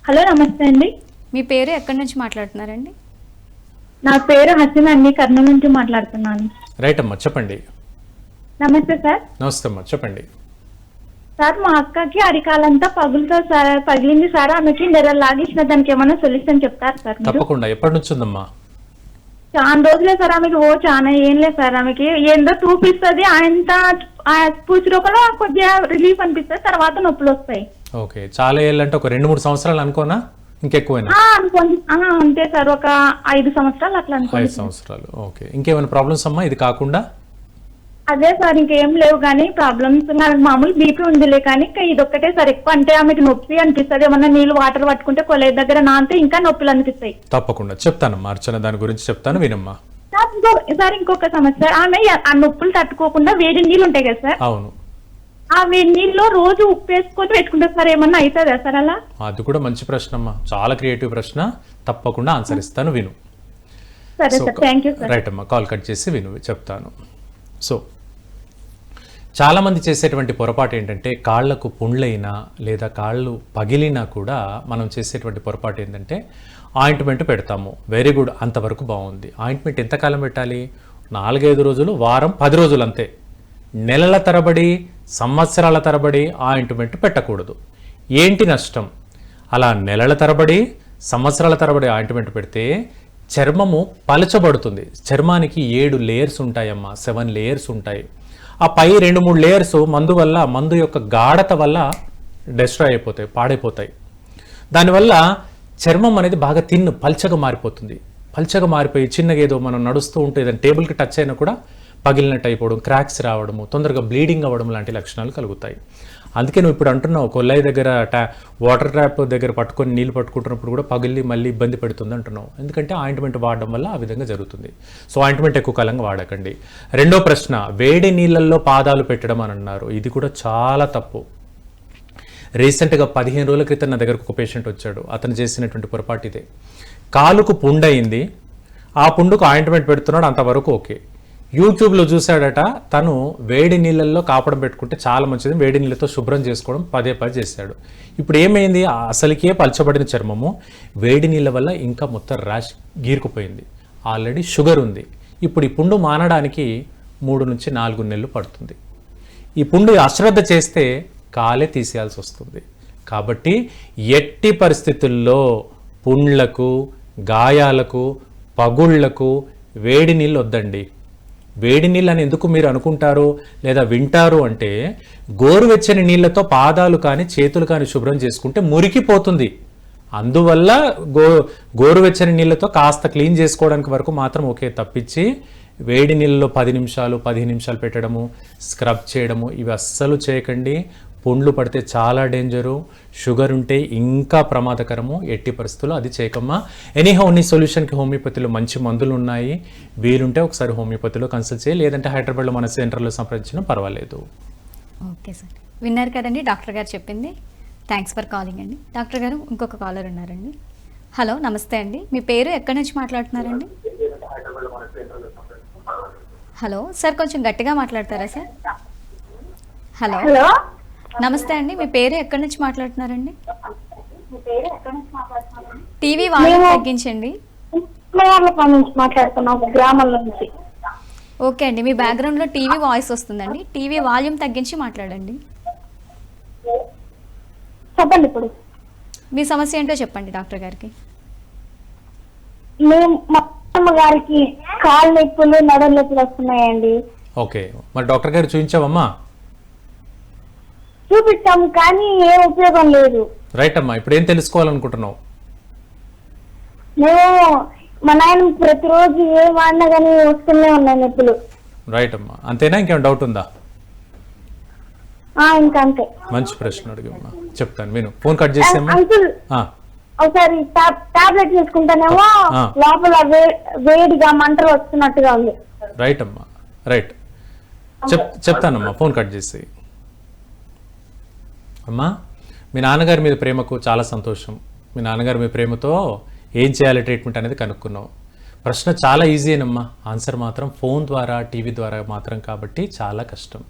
హలో నమస్తే అండి. మీ పేరు ఎక్కడి నుంచి మాట్లాడుతున్నారండి? నా పేరు హసీనా అండి, కర్నూలు నుంచి మాట్లాడుతున్నాను. రైట్ అమ్మా, చెప్పండి. నమస్తే సార్. నమస్తే అమ్మా, చెప్పండి. సార్ మా అక్కకి అరికాలంతా పగులుతో సార్ పగిలింది సార్. ఆమెకి నెల లాగేసిన దానికి ఏమైనా సొల్యూషన్ చెప్తారు సార్ మీరు? తప్పకుండా. ఎప్పటి నుంచి ఉందమ్మా? చాలా రోజులే సార్. ఆమెకి చాలా ఏం లేదు సార్. ఆమెకి ఏందో చూపిస్తుంది, అంత పూచి లోపల కొద్దిగా రిలీఫ్ అనిపిస్తుంది, తర్వాత నొప్పులు వస్తాయి. ఓకే, చాలా ఏళ్ళంటే ఒక 2-3 సంవత్సరాలు అనుకోనా, ఇంకెక్కువైనా? అనుకోండి. అంతే సార్, ఒక 5 సంవత్సరాలు అట్లా 5 అనుకోండి. సంవత్సరాలు. ఓకే, ఇంకేమైనా ప్రాబ్లమ్స్ అమ్మా ఇది కాకుండా? అదే సార్, ఇంకేం లేవు కానీ ప్రాబ్లమ్స్. నాకు మామూలు బీపీ ఉందిలే, కానీ ఇదొక్కటే సార్ ఎక్కువ. అంటే ఆమెకి నొప్పి అనిపిస్తుంది, ఏమన్నా నీళ్ళు వాటర్ పట్టుకుంటే కొలే దగ్గర నాంతే ఇంకా నొప్పులు అనిపిస్తాయి. తప్పకుండా చెప్తానమ్మా అర్చన, దాని గురించి చెప్తాను, వినమ్మా. సార్ ఇంకొక సమస్య, ఆమె ఆ నొప్పులు తట్టుకోకుండా వేడి నీళ్ళు ఉంటాయి కదా సార్, అవును. ఆ వేడి నీళ్ళలో రోజు ఉప్పు వేసుకొని పెట్టుకుంటే సార్ ఏమన్నా అవుతుందా సార్ అలా? అది కూడా మంచి ప్రశ్న అమ్మా, చాలా క్రియేటివ్ ప్రశ్న. తప్పకుండా ఆన్సర్ ఇస్తాను, విను. సరే sir, thank you sir. Right అమ్మా, కాల్ కట్ చేసి విను, చెప్తాను. సో చాలామంది చేసేటువంటి పొరపాటు ఏంటంటే, కాళ్లకు పుండ్లైనా లేదా కాళ్ళు పగిలినా కూడా మనం చేసేటువంటి పొరపాటు ఏంటంటే ఆయింట్మెంట్ పెడతాము. వెరీ గుడ్, అంతవరకు బాగుంది. ఆయింట్మెంట్ ఎంతకాలం పెట్టాలి? 4-5 రోజులు, వారం, 10 రోజులు అంతే. నెలల తరబడి, సంవత్సరాల తరబడి ఆయింట్మెంట్ పెట్టకూడదు. ఏంటి నష్టం? అలా నెలల తరబడి, సంవత్సరాల తరబడి ఆయింట్మెంట్ పెడితే చర్మము పలచబడుతుంది. చర్మానికి 7 లేయర్స్ ఉంటాయమ్మా, 7 లేయర్స్ ఉంటాయి. ఆ పై 2-3 లేయర్స్ మందు వల్ల, మందు యొక్క గాఢత వల్ల డెస్ట్రాయ్ అయిపోతాయి, పాడైపోతాయి. దానివల్ల చర్మం అనేది బాగా పల్చగా మారిపోతుంది. పల్చగా మారిపోయి చిన్నగా ఏదో మనం నడుస్తూ ఉంటే ఏదైనా టేబుల్కి టచ్ అయినా కూడా పగిలినట్టు అయిపోవడం, క్రాక్స్ రావడము, తొందరగా బ్లీడింగ్ అవ్వడం లాంటి లక్షణాలు కలుగుతాయి. అందుకే నువ్వు ఇప్పుడు అంటున్నావు, కొల్లాయి దగ్గర వాటర్ ట్యాప్ దగ్గర పట్టుకొని నీళ్ళు పట్టుకుంటున్నప్పుడు కూడా పగిలి మళ్ళీ ఇబ్బంది పెడుతుంది అంటున్నావు. ఎందుకంటే ఆయింట్మెంట్ వాడడం వల్ల ఆ విధంగా జరుగుతుంది. సో ఆయింట్మెంట్ ఎక్కువ కాలంగా వాడకండి. రెండో ప్రశ్న, వేడి నీళ్ళల్లో పాదాలు పెట్టడం అని అన్నారు. ఇది కూడా చాలా తప్పు. రీసెంట్గా 15 రోజుల క్రితం నా దగ్గరకు ఒక పేషెంట్ వచ్చాడు. అతను చేసినటువంటి పొరపాటు ఇదే. కాలుకు పుండు అయింది, ఆ పుండుకు ఆయింట్మెంట్ పెడుతున్నాడు, అంతవరకు ఓకే. యూట్యూబ్లో చూశాడట, తను వేడి నీళ్ళల్లో కాపడం పెట్టుకుంటే చాలా మంచిది, వేడి నీళ్ళతో శుభ్రం చేసుకోవడం పదే చేశాడు. ఇప్పుడు ఏమైంది? అసలుకే పలచబడిన చర్మము వేడి నీళ్ళ వల్ల ఇంకా మొత్తం ర్యాష్ గీరుకుపోయింది. ఆల్రెడీ షుగర్ ఉంది. ఇప్పుడు ఈ పుండు మానడానికి 3 నుంచి 4 నెలలు పడుతుంది. ఈ పుండు అశ్రద్ధ చేస్తే కాలే తీసేయాల్సి వస్తుంది. కాబట్టి ఎట్టి పరిస్థితుల్లో పుండ్లకు, గాయాలకు, పగుళ్లకు వేడి నీళ్ళు వద్దండి. వేడి నీళ్ళు అని ఎందుకు మీరు అనుకుంటారు లేదా వింటారు అంటే, గోరువెచ్చని నీళ్ళతో పాదాలు కానీ చేతులు కానీ శుభ్రం చేసుకుంటే మురికిపోతుంది. అందువల్ల గోరువెచ్చని నీళ్ళతో కాస్త క్లీన్ చేసుకోవడానికి వరకు మాత్రం ఓకే తప్పించి, వేడి నీళ్ళలో 10 నిమిషాలు 15 నిమిషాలు పెట్టడము, స్క్రబ్ చేయడము ఇవి అస్సలు చేయకండి. పుండ్లు పడితే చాలా డేంజరు, షుగర్ ఉంటే ఇంకా ప్రమాదకరము. ఎట్టి పరిస్థితుల్లో అది చేయకమ్మా. ఎనీహౌ నీ సొల్యూషన్కి హోమియోపతిలో మంచి మందులు ఉన్నాయి. వీలుంటే ఒకసారి హోమియోపతిలో కన్సల్ట్ చేయి, లేదంటే హైదరాబాద్లో మన సెంటర్లో సంప్రదించినా పర్వాలేదు. ఓకే సార్, విన్నారు కదండి డాక్టర్ గారు చెప్పింది. థ్యాంక్స్ ఫర్ కాలింగ్ అండి. డాక్టర్ గారు ఇంకొక కాలర్ ఉన్నారండి. హలో, నమస్తే అండి. మీ పేరు ఎక్కడి నుంచి మాట్లాడుతున్నారండి? హలో సార్, కొంచెం గట్టిగా మాట్లాడతారా సార్? హలో, నమస్తే అండి. మీ పేరు ఎక్కడి నుంచి మాట్లాడుతున్నారండి? టీవీ వాల్యూమ్ తగ్గించండి. మాట్లాడుతున్నాం గ్రామంలో నుంచి. ఓకే అండి, మీ బ్యాక్గ్రౌండ్లో టీవీ వాయిస్ వస్తుందండి. టీవీ వాల్యూమ్ తగ్గించి మాట్లాడండి. చెప్పండి. ఇప్పుడు మీ సమస్య ఏంటో చెప్పండి డాక్టర్ గారికి. మేము మా అమ్మగారికి కాళ్ళు నొప్పులు, నడుము నొప్పులు వస్తున్నాయండి. ఓకే, మరి డాక్టర్ గారు చూపించావమ్మా? చూపించాము కానీ ఏ ఉపయోగం లేదు. రైట్ అమ్మా, ఇప్పుడు ఏం తెలుసుకోవాలనుకుంటున్నావు? మేము మా నాయన ప్రతిరోజు ఏ వాడినా కానీ వస్తూనే ఉన్నాయి నొప్పులు. రైట్ అమ్మా, అంతేనా? ఇంకేమైనా డౌట్ ఉందా? ఇంకా అంతే. మంచి ప్రశ్న అడిగమ్మా, చెప్తాను విను. ఫోన్ కట్ చేసేమ్మా. అంకుల్, ఒకసారి టాబ్లెట్ తీసుకుంటానేమో లోపల వేడిగా మంటలు వస్తున్నట్టుగా ఉంది. రైట్ అమ్మా, రైట్, చెప్తానమ్మా. ఫోన్ కట్ చేసి. అమ్మా, మీ నాన్నగారి మీద ప్రేమకు చాలా సంతోషం. మీ నాన్నగారి మీద ప్రేమతో ఏం చేయాలి ట్రీట్మెంట్ అనేది కనుక్కున్నావు. ప్రశ్న చాలా ఈజీనమ్మా, ఆన్సర్ మాత్రం ఫోన్ ద్వారా టీవీ ద్వారా మాత్రం కాబట్టి చాలా కష్టం.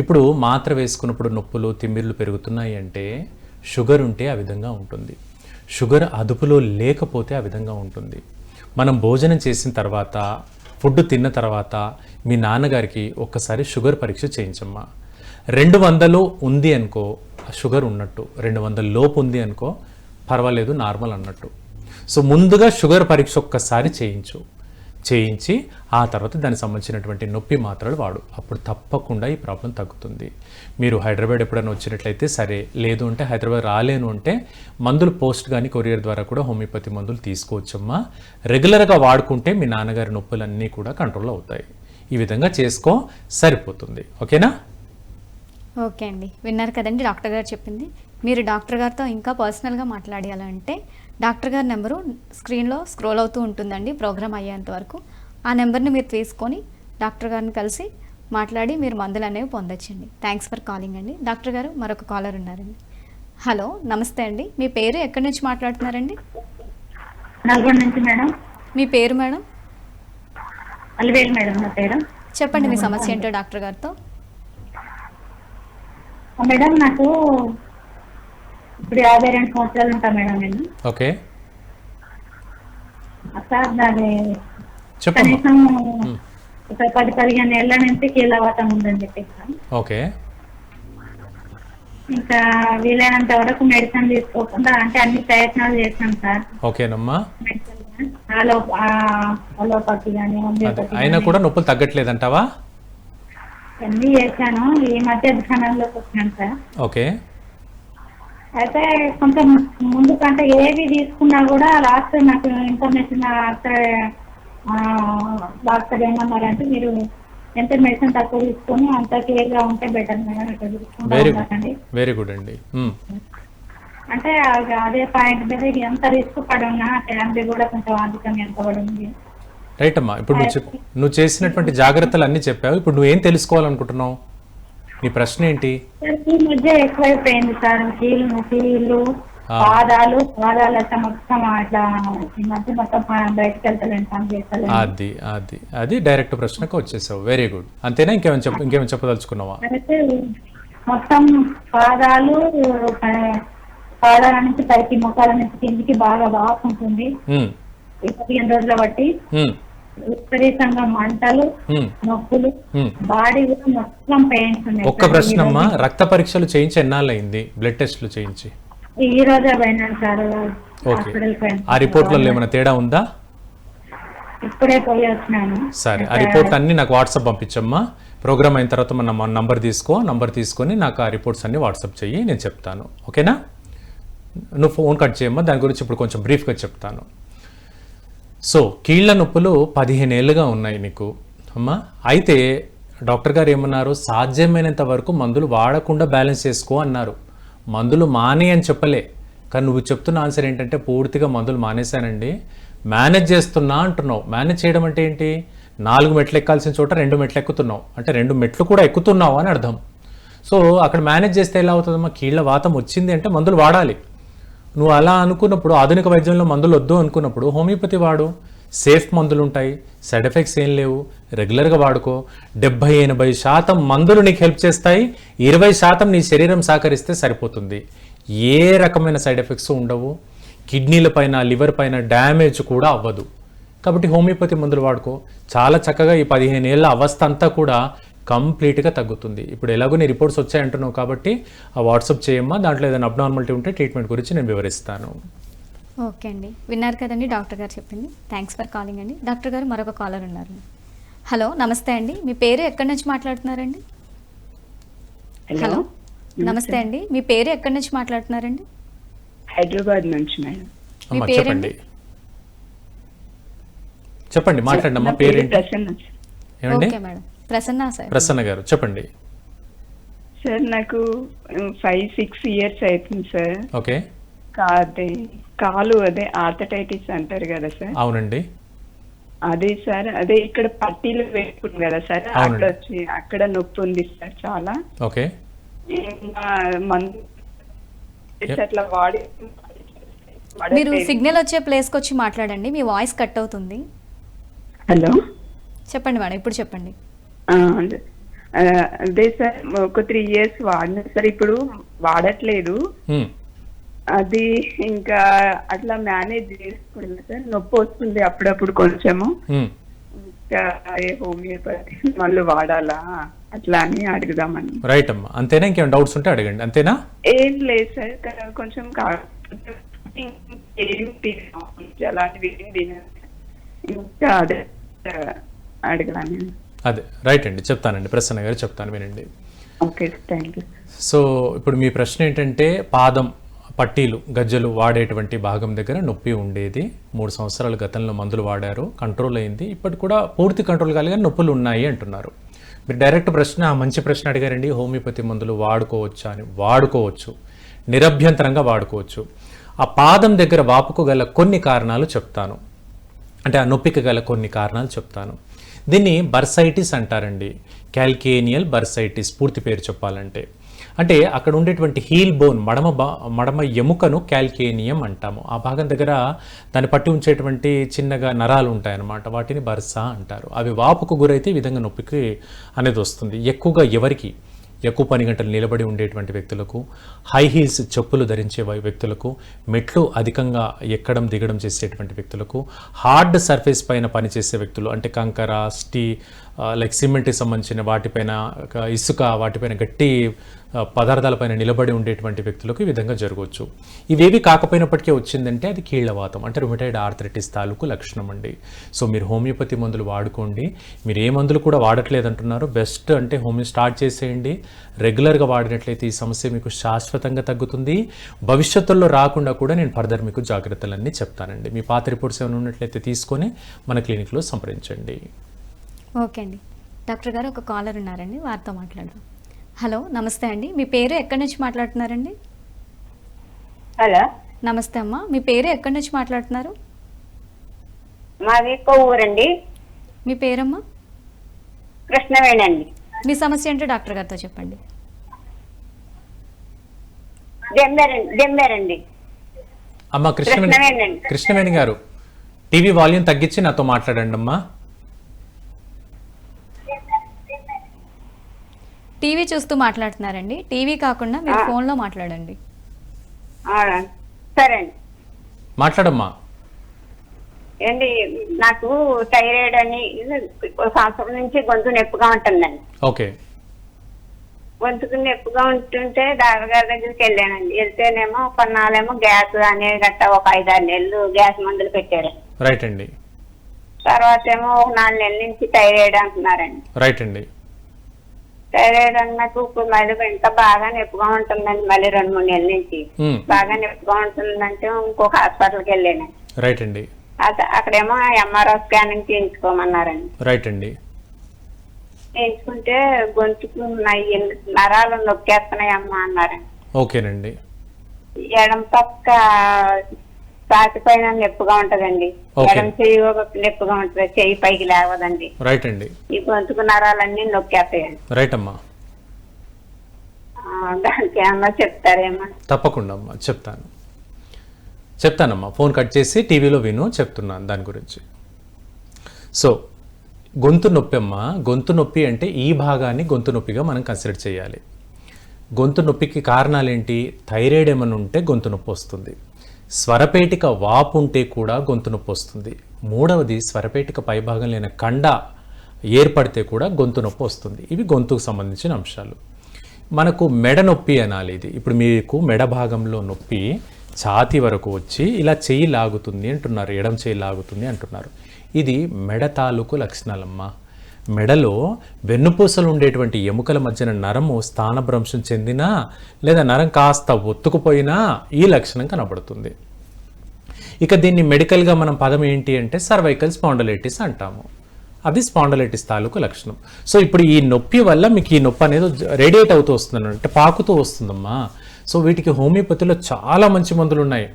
ఇప్పుడు మాత్ర వేసుకున్నప్పుడు నొప్పులు తిమ్మిర్లు పెరుగుతున్నాయి అంటే షుగర్ ఉంటే ఆ విధంగా ఉంటుంది, షుగర్ అదుపులో లేకపోతే ఆ విధంగా ఉంటుంది. మనం భోజనం చేసిన తర్వాత ఫుడ్ తిన్న తర్వాత మీ నాన్నగారికి ఒక్కసారి షుగర్ పరీక్ష చేయించమ్మా. 200 ఉంది అనుకో షుగర్ ఉన్నట్టు, 200 లోపు ఉంది అనుకో పర్వాలేదు నార్మల్ అన్నట్టు. సో ముందుగా షుగర్ పరీక్ష ఒక్కసారి చేయించి ఆ తర్వాత దానికి సంబంధించినటువంటి నొప్పి మాత్రలు వాడు, అప్పుడు తప్పకుండా ఈ ప్రాబ్లం తగ్గుతుంది. మీరు హైదరాబాద్ ఎప్పుడైనా వచ్చినట్లయితే సరే, లేదు అంటే హైదరాబాద్ రాలేను అంటే మందులు పోస్ట్ కానీ కొరియర్ ద్వారా కూడా హోమియోపతి మందులు తీసుకోవచ్చమ్మా. రెగ్యులర్గా వాడుకుంటే మీ నాన్నగారి నొప్పులన్నీ కూడా కంట్రోల్ అవుతాయి. ఈ విధంగా చేసుకో, సరిపోతుంది. ఓకేనా? ఓకే అండి, విన్నారు కదండి డాక్టర్ గారు చెప్పింది. మీరు డాక్టర్ గారితో ఇంకా పర్సనల్గా మాట్లాడాలంటే డాక్టర్ గారి నెంబరు స్క్రీన్లో స్క్రోల్ అవుతూ ఉంటుందండి ప్రోగ్రామ్ అయ్యేంత వరకు. ఆ నెంబర్ని మీరు తీసుకొని డాక్టర్ గారిని కలిసి మాట్లాడి మీరు మందులు అనేవి పొందొచ్చండి. థ్యాంక్స్ ఫర్ కాలింగ్ అండి. డాక్టర్ గారు మరొక కాలర్ ఉన్నారండి. హలో, నమస్తే అండి. మీ పేరు ఎక్కడి నుంచి మాట్లాడుతున్నారండి? నల్గొండ నుంచి మేడం. మీ పేరు మేడం? అలివేలు మేడం నా పేరు. చెప్పండి మీ సమస్య ఏంటో డాక్టర్ గారితో. మేడం నాకు ఇప్పుడు 52 సంవత్సరాలు ఉంటా మేడం నేను. ఓకే సార్ నాది చెప్పమ్మా. కనీసం 10-15 ఏళ్ల నుంచి కీళ్ళవాతం ఉందని చెప్పేసి, ఓకే ఇంకా వీలైనంత వరకు మెడిసిన్ తీసుకోకుండా అంటే అన్ని ప్రయత్నాలు చేశాను సార్. ఓకేనమ్మా. అలోపతి కానీ అయినా కూడా నొప్పులు తగ్గట్లేదంటావా? అన్ని చేశాను. ఈ మధ్య ధ్యానంలోకి వచ్చాను సార్. ఓకే అయితే కొంచెం ముందు కంటే ఏవి తీసుకున్నా కూడా లాస్ట్ నాకు ఇన్ఫర్మేషన్ డాక్టర్ ఏమన్నారంటే మీరు ఎంత మెడిసిన్ తక్కువ తీసుకొని అంత కేర్ గా ఉంటే బెటర్ మేడం. వెరీ గుడ్ అండి. అంటే అదే పాయింట్ మీద ఎంత రిస్క్ పడి ఉన్నా ఫ్యామిలీ కూడా కొంచెం ఆర్థికంగా ఎంత పడి ఉంది. రైట్ అమ్మా. ఇప్పుడు నువ్వు చేసినటువంటి జాగ్రత్తలు అన్నీ చెప్పావు. ఇప్పుడు నువ్వేం తెలుసుకోవాలనుకుంటున్నావు? నీ ప్రశ్న ఏంటి? ఈ మధ్య ఎక్కువైపోయింది సార్, కీళ్ళు పాదాల మొత్తం అట్లా ఈ మధ్య మొత్తం బయటకు వెళ్తలేను, పని చేస్తలేదు. అది డైరెక్ట్ ప్రశ్నకు వచ్చేసావు. Very good. అంతేనా? ఇంకేమైనా చెప్పదలుచుకున్నావా? అయితే మొత్తం పాదాల నుంచి పైకి ముఖాల నుంచి కిందికి బాగా బాగుంటుంది. 15 రోజుల బట్టి విపరీతంగా మంటలు, నొప్పులు, బాడీ కూడా మొత్తం పెయిన్స్ ఉన్నాయి. ఒక్క ప్రశ్న అమ్మా, రక్త పరీక్షలు చేయించి ఎన్నాళ్ళు అయింది? బ్లడ్ టెస్ట్లు చేయించి? ఈ రోజే పోయినాను సార్. ఓకే, ఆ రిపోర్ట్లలో ఏమైనా తేడా ఉందా? ఇప్పుడే పోయి వచ్చినాను. సరే, ఆ రిపోర్ట్ అన్ని నాకు వాట్సాప్ పంపించమ్మా. ప్రోగ్రామ్ అయిన తర్వాత మన నంబర్ తీసుకొని నాకు ఆ రిపోర్ట్స్ అన్ని వాట్సాప్ చెయ్యి, నేను చెప్తాను. ఓకేనా? నువ్వు ఫోన్ కట్ చేయమ్మా, దాని గురించి ఇప్పుడు కొంచెం బ్రీఫ్గా చెప్తాను. సో కీళ్ళ నొప్పులు 15 ఏళ్ళుగా ఉన్నాయి నీకు అమ్మా. అయితే డాక్టర్ గారు ఏమన్నారు? సాధ్యమైనంత వరకు మందులు వాడకుండా బ్యాలెన్స్ చేసుకో అన్నారు. మందులు మానే అని చెప్పలే, కానీ నువ్వు చెప్తున్న ఆన్సర్ ఏంటంటే పూర్తిగా మందులు మానేశానండి, మేనేజ్ చేస్తున్నా అంటున్నావు. మేనేజ్ చేయడం అంటే ఏంటి? 4 మెట్లు ఎక్కాల్సిన చోట 2 మెట్లు ఎక్కుతున్నావు, అంటే 2 మెట్లు కూడా ఎక్కుతున్నావు అని అర్థం. సో అక్కడ మేనేజ్ చేస్తే ఎలా అవుతుందమ్మా? కీళ్ళ వాతం వచ్చింది అంటే మందులు వాడాలి. నువ్వు అలా అనుకున్నప్పుడు, ఆధునిక వైద్యంలో మందులు వద్దు అనుకున్నప్పుడు హోమియోపతి వాడు. సేఫ్ మందులు ఉంటాయి, సైడ్ ఎఫెక్ట్స్ ఏం లేవు, రెగ్యులర్గా వాడుకో. 70-80% మందులు నీకు హెల్ప్ చేస్తాయి, 20% నీ శరీరం సహకరిస్తే సరిపోతుంది. ఏ రకమైన సైడ్ ఎఫెక్ట్స్ ఉండవు, కిడ్నీల పైన లివర్ పైన డ్యామేజ్ కూడా అవ్వదు. కాబట్టి హోమియోపతి మందులు వాడుకో. చాలా చక్కగా ఈ 15 ఏళ్ళ అవస్థ అంతా కూడా కంప్లీట్గా తగ్గుతుంది. ఇప్పుడు ఎలాగో నీ రిపోర్ట్స్ వచ్చాయంటున్నావు కాబట్టి ఆ వాట్సాప్ చేయమ్మా, దాంట్లో ఏదైనా అబ్నార్మాలిటీ ఉంటే ట్రీట్మెంట్ గురించి నేను వివరిస్తాను. ఓకే అండి, విన్నారు కదండి డాక్టర్ గారు చెప్పింది. థ్యాంక్స్ ఫర్ కాలింగ్ అండి. డాక్టర్ గారు మరొక కాలర్ ఉన్నారు. హలో, నమస్తే అండి. మీ పేరు ఎక్కడి నుంచి మాట్లాడుతున్నారండి? హలో, నమస్తే అండి. మీ పేరు ఎక్కడి నుంచి మాట్లాడుతున్నారండి? హైదరాబాద్ నుంచి మేడం. అమ్మా చెప్పండి మాట్లాడండి అమ్మా. పేరేంటి? ఏమండి? Okay madam, Prasanna sir. Prasanna గారు చెప్పండి. సార్ నాకు 5-6 ఇయర్స్ అవుతుంది సార్. ఓకే. కాలు అదే ఆర్థరైటిస్ అంటారు కదా సార్. అవునండి. అదే సార్, అదే ఇక్కడ పట్టీలు వేసుకుంది కదా సార్, అక్కడ వచ్చి అక్కడ నొప్పి ఉంది సార్ చాలా. ఓకే. అట్లా వాడి మీరు సిగ్నల్ వచ్చే ప్లేస్కి వచ్చి మాట్లాడండి, మీ వాయిస్ కట్ అవుతుంది. హలో. చెప్పండి మేడం, ఇప్పుడు చెప్పండి. అదే సార్, ఒక 3 years వాడినా సార్, ఇప్పుడు వాడట్లేదు. అది ఇంకా అట్లా మేనేజ్ చేసుకుంటున్నా సార్. నొప్పి వస్తుంది అప్పుడప్పుడు కొంచెము. ఇంకా హోమియోపతి మళ్ళీ వాడాలా అట్లా అని అడుగుదామని. రైట్ అమ్మా, అంతేనా? ఇంకేమైనా డౌట్స్ ఉంటే అడగండి. అంతేనా? ఏం లేదు సార్, కొంచెం అలాంటివి ఇంకా అదే అడగదాన్ని. అదే రైట్ అండి, చెప్తానండి. ప్రసన్న గారు చెప్తాను, వినండి. Okay, thank you. సో ఇప్పుడు మీ ప్రశ్న ఏంటంటే, పాదం పట్టీలు గజ్జలు వాడేటువంటి భాగం దగ్గర నొప్పి ఉండేది, 3 సంవత్సరాల గతంలో మందులు వాడారు, కంట్రోల్ అయింది, ఇప్పటి కూడా పూర్తి కంట్రోల్ కాలేదు కానీ నొప్పులు ఉన్నాయి అంటున్నారు. మీరు డైరెక్ట్ ప్రశ్న, మంచి ప్రశ్న అడిగారండి. హోమియోపతి మందులు వాడుకోవచ్చా అని. వాడుకోవచ్చు, నిరభ్యంతరంగా వాడుకోవచ్చు. ఆ పాదం దగ్గర వాపుకు గల కొన్ని కారణాలు చెప్తాను, అంటే ఆ నొప్పికి గల కొన్ని కారణాలు చెప్తాను. దీన్ని బర్సైటిస్ అంటారండి, క్యాల్కేనియల్ బర్సైటిస్ పూర్తి పేరు చెప్పాలంటే. అంటే అక్కడ ఉండేటువంటి హీల్ బోన్, మడమ ఎముకను క్యాల్కేనియం అంటాము. ఆ భాగం దగ్గర దాన్ని పట్టి ఉంచేటువంటి చిన్నగా నరాలు ఉంటాయన్నమాట, వాటిని బర్సా అంటారు. అవి వాపుకు గురైతే ఈ విధంగా నొప్పికి అనేది వస్తుంది. ఎక్కువగా ఎవరికి? ఎక్కువ పని గంటలు నిలబడి ఉండేటువంటి వ్యక్తులకు, హై హీల్స్ చెప్పులు ధరించే వ్యక్తులకు, మెట్లు అధికంగా ఎక్కడం దిగడం చేసేటువంటి వ్యక్తులకు, హార్డ్ సర్ఫేస్ పైన పనిచేసే వ్యక్తులు, అంటే కంకర, లైక్ సిమెంట్కి సంబంధించిన వాటిపైన, ఇసుక, వాటిపైన గట్టి పదార్థాలపైన నిలబడి ఉండేటువంటి వ్యక్తులకు ఈ విధంగా జరగవచ్చు. ఇవేవి కాకపోయినప్పటికీ వచ్చిందంటే అది కీళ్లవాతం, అంటే రుమటైడ్ ఆర్థరైటిస్ తాలూకు లక్షణం అండి. సో మీరు హోమియోపతి మందులు వాడుకోండి. మీరు ఏ మందులు కూడా వాడట్లేదంటున్నారు, బెస్ట్ అంటే హోమియో స్టార్ట్ చేసేయండి. రెగ్యులర్గా వాడినట్లయితే ఈ సమస్య మీకు శాశ్వతంగా తగ్గుతుంది. భవిష్యత్తులో రాకుండా కూడా నేను ఫర్దర్ మీకు జాగ్రత్తలన్నీ చెప్తానండి. మీ పాత రిపోర్ట్స్ ఏమైనా ఉన్నట్లయితే తీసుకొని మన క్లినిక్లో సంప్రదించండి. ఓకే అండి. డాక్టర్ గారు, ఒక కాలర్ ఉన్నారండి, వారితో మాట్లాడదాం. హలో, నమస్తే అండి. మీ పేరు ఎక్కడి నుంచి మాట్లాడుతున్నారండి? హలో, నమస్తే అమ్మా, మీ పేరు ఎక్కడి నుంచి మాట్లాడుతున్నారు? మాది కొవ్వూరండి. మీ పేరమ్మా? కృష్ణవేణండి. మీ సమస్య ఏంటో డాక్టర్ గారితో చెప్పండి. దెంబేరండి. అమ్మా కృష్ణవేణి గారు, టీవీ వాల్యూమ్ తగ్గించి నాతో మాట్లాడండి అమ్మా. టీవీ చూస్తూ మాట్లాడుతున్నారండి, టీవీ కాకుండా మీరు ఫోన్లో మాట్లాడండి. సరే అండి, మాట్లాడమ్మా. ఏంటి, నాకు థైరాయిడ్ అని 1 సంవత్సరం నుంచి గొంతు నొప్పిగా ఉంటుందండి. ఓకే. గొంతుకు నొప్పిగా ఉంటుంటే డాక్టర్ గారి దగ్గరికి వెళ్ళానండి. వెళ్తేనేమో కొన్నాళ్ళేమో గ్యాస్ అనే గట్ట ఒక 5-6 నెలలు గ్యాస్ మందులు పెట్టారు. రైట్ అండి. తర్వాత ఏమో ఒక 4 నెలల నుంచి థైరాయిడ్ అంటున్నారండి. రైట్ అండి. థైరాయిడ్ అన్నట్టు ఇప్పుడు మళ్ళీ ఇంకా బాగా నొప్పిగా ఉంటుందండి. మళ్ళీ 2-3 నెలల నుంచి బాగా నొప్పిగా ఉంటుందంటే ఇంకొక హాస్పిటల్కి వెళ్ళాను. రైట్ అండి. అక్కడేమో ఎంఆర్ఐ స్కానింగ్ చేయించుకోమన్నారండి. రైట్ అండి. చేయించుకుంటే గొంతుకు నరాలు నొక్కేస్తున్నాయమ్మా అన్నారండి. ఓకేనండి. ఎడం పక్క ఛాతి పైన నొప్పిగా ఉంటదండి, ఎడం చెయ్యి నొప్పిగా ఉంటది, చెయ్యి పైకి లేవదండి. రైట్ అండి. ఈ గొంతుకు నరాలన్నీ నొక్కేస్తాయండి. రైట్ అమ్మా. దానికి ఏమన్నా చెప్తారేమో? తప్పకుండా అమ్మా, చెప్తానమ్మా. ఫోన్ కట్ చేసి టీవీలో విను, చెప్తున్నాను దాని గురించి. సో గొంతు నొప్పి అమ్మా, గొంతు నొప్పి అంటే ఈ భాగాన్ని గొంతు నొప్పిగా మనం కన్సిడర్ చేయాలి. గొంతు నొప్పికి కారణాలు ఏంటి? థైరాయిడ్ ఏమైనా ఉంటే గొంతు నొప్పి వస్తుంది, స్వరపేటిక వాపు ఉంటే కూడా గొంతు నొప్పి వస్తుంది, మూడవది స్వరపేటిక పైభాగం లేని కండ ఏర్పడితే కూడా గొంతు నొప్పి వస్తుంది. ఇవి గొంతుకు సంబంధించిన అంశాలు. మనకు మెడ నొప్పి అనాలి ఇది. ఇప్పుడు మీకు మెడ భాగంలో నొప్పి ఛాతీ వరకు వచ్చి ఇలా చెయ్యి లాగుతుంది అంటున్నారు, ఎడం చెయ్యి లాగుతుంది అంటున్నారు. ఇది మెడ తాలూకు లక్షణాలమ్మా. మెడలో వెన్నుపూసలు ఉండేటువంటి ఎముకల మధ్యన నరము స్థానభ్రంశం చెందినా లేదా నరం కాస్త ఒత్తుకుపోయినా ఈ లక్షణం కనబడుతుంది. ఇక దీన్ని మెడికల్గా మనం పదం ఏంటి అంటే సర్వైకల్ స్పాండలైటిస్ అంటాము. అది స్పాండలైటిస్ తాలూకు లక్షణం. సో ఇప్పుడు ఈ నొప్పి వల్ల మీకు ఈ నొప్పి అనేది రేడియేట్ అవుతూ వస్తుంది, అంటే పాకుతూ వస్తుందమ్మా. సో వీటికి హోమియోపతిలో చాలా మంచి మందులు ఉన్నాయి.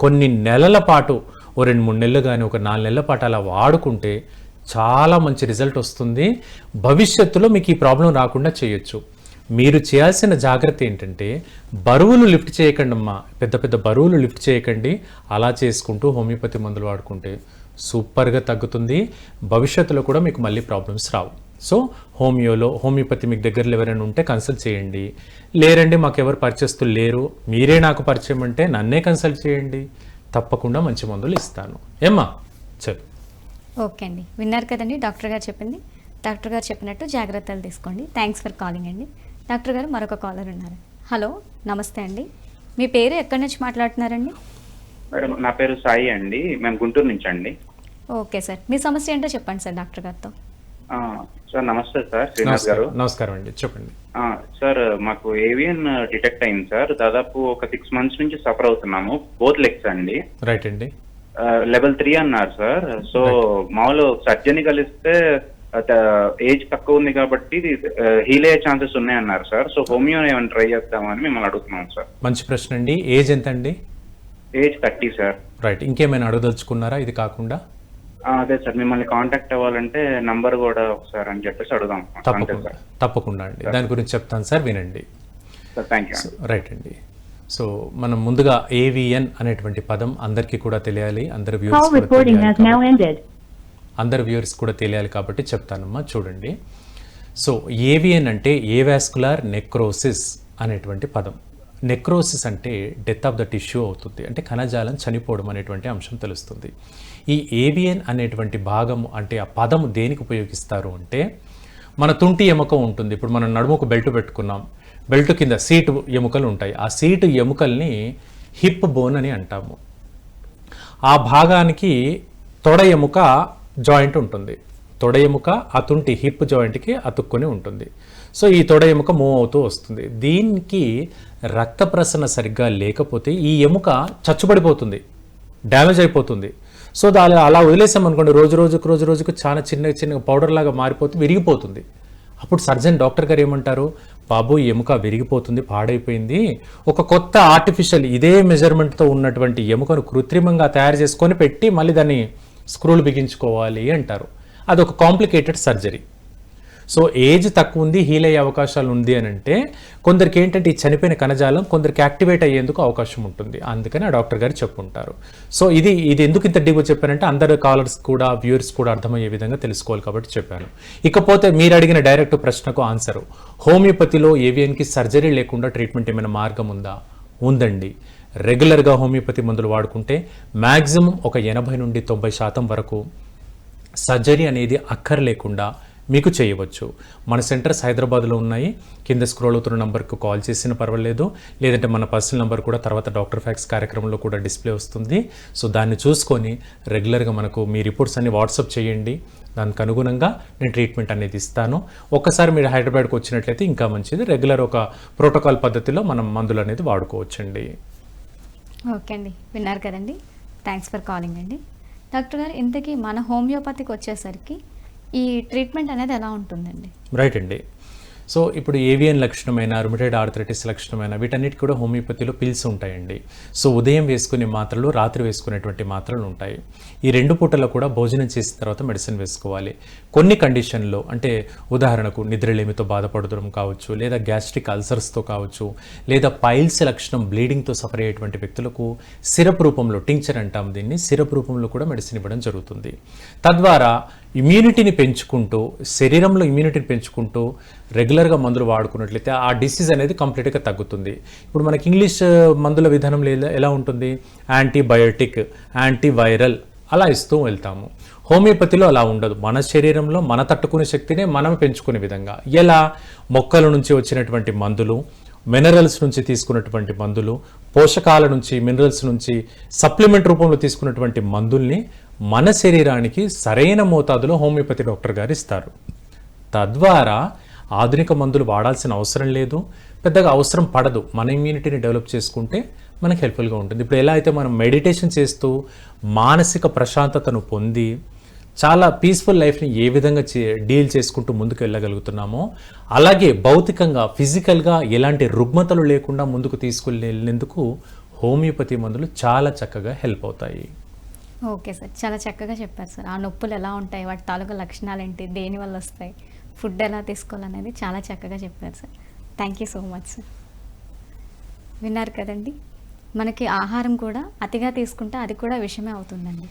కొన్ని నెలల పాటు, ఓ 2-3 నెలలు కానీ ఒక 4 నెలల పాటు అలా వాడుకుంటే చాలా మంచి రిజల్ట్ వస్తుంది. భవిష్యత్తులో మీకు ఈ ప్రాబ్లం రాకుండా చేయొచ్చు. మీరు చేయాల్సిన జాగ్రత్త ఏంటంటే బరువులు లిఫ్ట్ చేయకండి అమ్మా, పెద్ద పెద్ద బరువులు లిఫ్ట్ చేయకండి. అలా చేసుకుంటూ హోమియోపతి మందులు వాడుకుంటే సూపర్గా తగ్గుతుంది. భవిష్యత్తులో కూడా మీకు మళ్ళీ ప్రాబ్లమ్స్ రావు. సో హోమియోపతి మీకు దగ్గరలో ఎవరైనా ఉంటే కన్సల్ట్ చేయండి. లేరండి మాకు ఎవరు పరిచయస్తులు లేరు, మీరే నాకు పరిచయం అంటే నన్నే కన్సల్ట్ చేయండి, తప్పకుండా మంచి మందులు ఇస్తాను. ఏమ్మా చెప్పు. ఓకే అండి, విన్నారు కదండి డాక్టర్ గారు చెప్పింది. డాక్టర్ గారు చెప్పినట్టు జాగ్రత్తలు తీసుకోండి. థ్యాంక్స్ ఫర్ కాలింగ్ అండి. డాక్టర్ గారు మరొక కాలర్ ఉన్నారు. హలో, నమస్తే అండి. మీ పేరు ఎక్కడి నుంచి మాట్లాడుతున్నారండి? మేడం నా పేరు సాయి అండి, మేము గుంటూరు నుంచి అండి. ఓకే సార్, మీ సమస్య ఏంటో చెప్పండి సార్ డాక్టర్ గారితో. సార్ నమస్తే సార్, శ్రీనాథ్ గారు. నమస్కారం అండి, చెప్పండి. సార్ మాకు ఏవియన్ డిటెక్ట్ అయింది సార్. దాదాపు ఒక 6 months నుంచి సఫర్ అవుతున్నాము, బోత్ లెగ్స్ అండి. రైట్ అండి. level 3 అన్నారు సార్. సో మామూలు సర్జరీ కలిస్తే ఏజ్ తక్కువ ఉంది కాబట్టి హీల్ అయ్యే ఛాన్సెస్ ఉన్నాయన్నారు సార్. సో హోమియో ఏమైనా ట్రై చేద్దామని మిమ్మల్ని అడుగుతున్నాం సార్. మంచి ప్రశ్న అండి. ఏజ్ ఎంత అండి? Age 30 sir. రైట్, ఇంకేమైనా అడగదలుచుకున్నారా ఇది కాకుండా? అదే సార్, మిమ్మల్ని కాంటాక్ట్ అవ్వాలంటే నంబర్ కూడా ఒకసారి అని చెప్పేసి అడుగుదాం. తప్పకుండా అండి, దాని గురించి చెప్తాను సార్, వినండి. Thank you. రైట్ అండి. సో మనం ముందుగా ఏవిఎన్ అనేటువంటి పదం అందరికీ కూడా తెలియాలి, అందరి వ్యూవర్స్ కూడా తెలియాలి కాబట్టి చెప్తానమ్మా. చూడండి, సో ఏవిఎన్ అంటే ఏవాస్కులార్ నెక్రోసిస్ అనేటువంటి పదం. నెక్రోసిస్ అంటే డెత్ ఆఫ్ ద టిష్యూ అవుతుంది, అంటే కణజాలం చనిపోవడం అనేటువంటి అంశం తెలుస్తుంది. ఈ ఏవిఎన్ అనేటువంటి భాగము అంటే ఆ పదము దేనికి ఉపయోగిస్తారు అంటే, మన తుంటి ఎముక ఉంటుంది. ఇప్పుడు మనం నడుముకు బెల్ట్ పెట్టుకున్నాం, బెల్ట్ కింద సీటు ఎముకలు ఉంటాయి. ఆ సీటు ఎముకల్ని హిప్ బోన్ అని అంటాము. ఆ భాగానికి తొడ ఎముక జాయింట్ ఉంటుంది. తొడ ఎముక ఆ తుంటి హిప్ జాయింట్కి అతుక్కొని ఉంటుంది. సో ఈ తొడ ఎముక మూవ్ అవుతూ వస్తుంది. దీనికి రక్త ప్రసరణ సరిగ్గా లేకపోతే ఈ ఎముక చచ్చుబడిపోతుంది, డ్యామేజ్ అయిపోతుంది. సో దాని అలా వదిలేసామనుకోండి, రోజు రోజుకు చాలా చిన్న పౌడర్ లాగా మారిపోతే విరిగిపోతుంది. అప్పుడు సర్జన్ డాక్టర్ గారు ఏమంటారు, బాబు ఈ ఎముక విరిగిపోతుంది, పాడైపోయింది, ఒక కొత్త ఆర్టిఫిషియల్ ఇదే మెజర్మెంట్తో ఉన్నటువంటి ఎముకను కృత్రిమంగా తయారు చేసుకొని పెట్టి మళ్ళీ దాన్ని స్క్రూలు బిగించుకోవాలి అంటారు. అదొక కాంప్లికేటెడ్ సర్జరీ. సో ఏజ్ తక్కువ ఉంది, హీల్ అయ్యే అవకాశాలు ఉంది అని అంటే, కొందరికి ఏంటంటే ఈ చనిపోయిన కణజాలం కొందరికి యాక్టివేట్ అయ్యేందుకు అవకాశం ఉంటుంది. అందుకని ఆ డాక్టర్ గారు చెప్పుంటారు. సో ఇది ఎందుకు ఇంత డీగా చెప్పారంటే, అందరు కాలర్స్ కూడా వ్యూవర్స్ కూడా అర్థమయ్యే విధంగా తెలుసుకోవాలి కాబట్టి చెప్పాను. ఇకపోతే మీరు అడిగిన డైరెక్ట్ ప్రశ్నకు ఆన్సరు, హోమియోపతిలో ఏవిఎన్కి సర్జరీ లేకుండా ట్రీట్మెంట్ ఏమైనా మార్గం ఉందా? ఉందండి. రెగ్యులర్గా హోమియోపతి మందులు వాడుకుంటే మ్యాక్సిమం ఒక 80 నుండి 90% వరకు సర్జరీ అనేది అక్కర్లేకుండా మీకు చేయవచ్చు. మన సెంటర్స్ హైదరాబాద్లో ఉన్నాయి. కింద స్క్రోల్ అవుతున్న నంబర్కు కాల్ చేసినా పర్వాలేదు, లేదంటే మన పర్సనల్ నెంబర్ కూడా తర్వాత డాక్టర్ ఫ్యాక్స్ కార్యక్రమంలో కూడా డిస్ప్లే వస్తుంది. సో దాన్ని చూసుకొని రెగ్యులర్గా మనకు మీ రిపోర్ట్స్ అన్ని వాట్సాప్ చేయండి. దానికి అనుగుణంగా నేను ట్రీట్మెంట్ అనేది ఇస్తాను. ఒక్కసారి మీరు హైదరాబాద్కి వచ్చినట్లయితే ఇంకా మంచిది. రెగ్యులర్ ఒక ప్రోటోకాల్ పద్ధతిలో మనం మందులు అనేది వాడుకోవచ్చండి. ఓకే అండి, విన్నారు కదండి. థ్యాంక్స్ ఫర్ కాలింగ్ అండి. డాక్టర్ గారు, ఇంతకీ మన హోమియోపతికి వచ్చేసరికి ఈ ట్రీట్మెంట్ అనేది ఎలా ఉంటుందండి? రైట్ అండి. సో ఇప్పుడు ఏవియన్ లక్షణమైన, రుమటైడ్ ఆర్థరైటిస్ లక్షణమైన వీటన్నిటి కూడా హోమియోపతిలో పిల్స్ ఉంటాయండి. సో ఉదయం వేసుకునే మాత్రలు, రాత్రి వేసుకునేటువంటి మాత్రలు ఉంటాయి. ఈ 2 పూటల్లో కూడా భోజనం చేసిన తర్వాత మెడిసిన్ వేసుకోవాలి. కొన్ని కండిషన్లో, అంటే ఉదాహరణకు నిద్రలేమితో బాధపడడం కావచ్చు, లేదా గ్యాస్ట్రిక్ అల్సర్స్తో కావచ్చు, లేదా పైల్స్ లక్షణం బ్లీడింగ్తో సఫర్ అయ్యేటువంటి వ్యక్తులకు సిరప్ రూపంలో, టింక్చర్ అంటాం దీన్ని, సిరప్ రూపంలో కూడా మెడిసిన్ ఇవ్వడం జరుగుతుంది. తద్వారా ఇమ్యూనిటీని పెంచుకుంటూ, శరీరంలో ఇమ్యూనిటీని పెంచుకుంటూ రెగ్యులర్గా మందులు వాడుకున్నట్లయితే ఆ డిసీజ్ అనేది కంప్లీట్గా తగ్గుతుంది. ఇప్పుడు మనకి ఇంగ్లీష్ మందుల విధానంలో ఎలా ఉంటుంది, యాంటీబయోటిక్, యాంటీవైరల్ అలా ఇస్తూ వెళ్తాము. హోమియోపతిలో అలా ఉండదు. మన శరీరంలో మన తట్టుకునే శక్తినే మనం పెంచుకునే విధంగా, ఎలా మొక్కల నుంచి వచ్చినటువంటి మందులు, మినరల్స్ నుంచి తీసుకున్నటువంటి మందులు, పోషకాల నుంచి, మినరల్స్ నుంచి సప్లిమెంట్ రూపంలో తీసుకున్నటువంటి మందుల్ని మన శరీరానికి సరైన మోతాదులో హోమియోపతి డాక్టర్ గారు ఇస్తారు. తద్వారా ఆధునిక మందులు వాడాల్సిన అవసరం లేదు, పెద్దగా అవసరం పడదు. మన ఇమ్యూనిటీని డెవలప్ చేసుకుంటే మనకు హెల్ప్ఫుల్గా ఉంటుంది. ఇప్పుడు ఎలా అయితే మనం మెడిటేషన్ చేస్తూ మానసిక ప్రశాంతతను పొంది చాలా పీస్ఫుల్ లైఫ్ని ఏ విధంగా డీల్ చేసుకుంటూ ముందుకు వెళ్ళగలుగుతున్నామో, అలాగే భౌతికంగా, ఫిజికల్గా ఎలాంటి రుగ్మతలు లేకుండా ముందుకు తీసుకెళ్ళేందుకు హోమియోపతి మందులు చాలా చక్కగా హెల్ప్ అవుతాయి. ఓకే సార్, చాలా చక్కగా చెప్పారు సార్. ఆ నొప్పులు ఎలా ఉంటాయి, వాటి తాలూకా లక్షణాలు ఏంటి, దేనివల్ల వస్తాయి, ఫుడ్ ఎలా తీసుకోవాలనేది చాలా చక్కగా చెప్పారు sir. Thank you so much sir. విన్నారు కదండి, మనకి ఆహారం కూడా అతిగా తీసుకుంటే అది కూడా విషమే అవుతుందండి.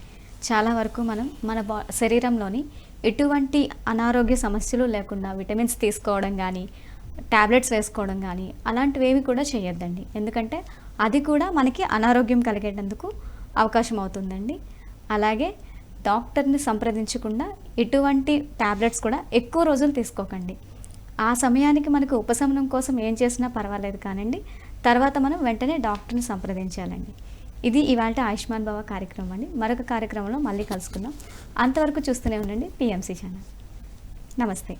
చాలా వరకు మనం మన శరీరంలోని ఎటువంటి అనారోగ్య సమస్యలు లేకుండా విటమిన్స్ తీసుకోవడం కానీ టాబ్లెట్స్ వేసుకోవడం కానీ అలాంటివేవి కూడా చేయొద్దండి. ఎందుకంటే అది కూడా మనకి అనారోగ్యం కలిగేటందుకు అవకాశం అవుతుందండి. అలాగే డాక్టర్ని సంప్రదించకుండా ఎటువంటి టాబ్లెట్స్ కూడా ఎక్కువ రోజులు తీసుకోకండి. ఆ సమయానికి మనకు ఉపశమనం కోసం ఏం చేసినా పర్వాలేదు కానండి, తర్వాత మనం వెంటనే డాక్టర్ని సంప్రదించాలండి. ఇది ఇవాళ ఆయుష్మాన్ భవ కార్యక్రమం అండి. మరొక కార్యక్రమంలో మళ్ళీ కలుసుకుందాం. అంతవరకు చూస్తూనే ఉండండి PMC ఛానల్. నమస్తే.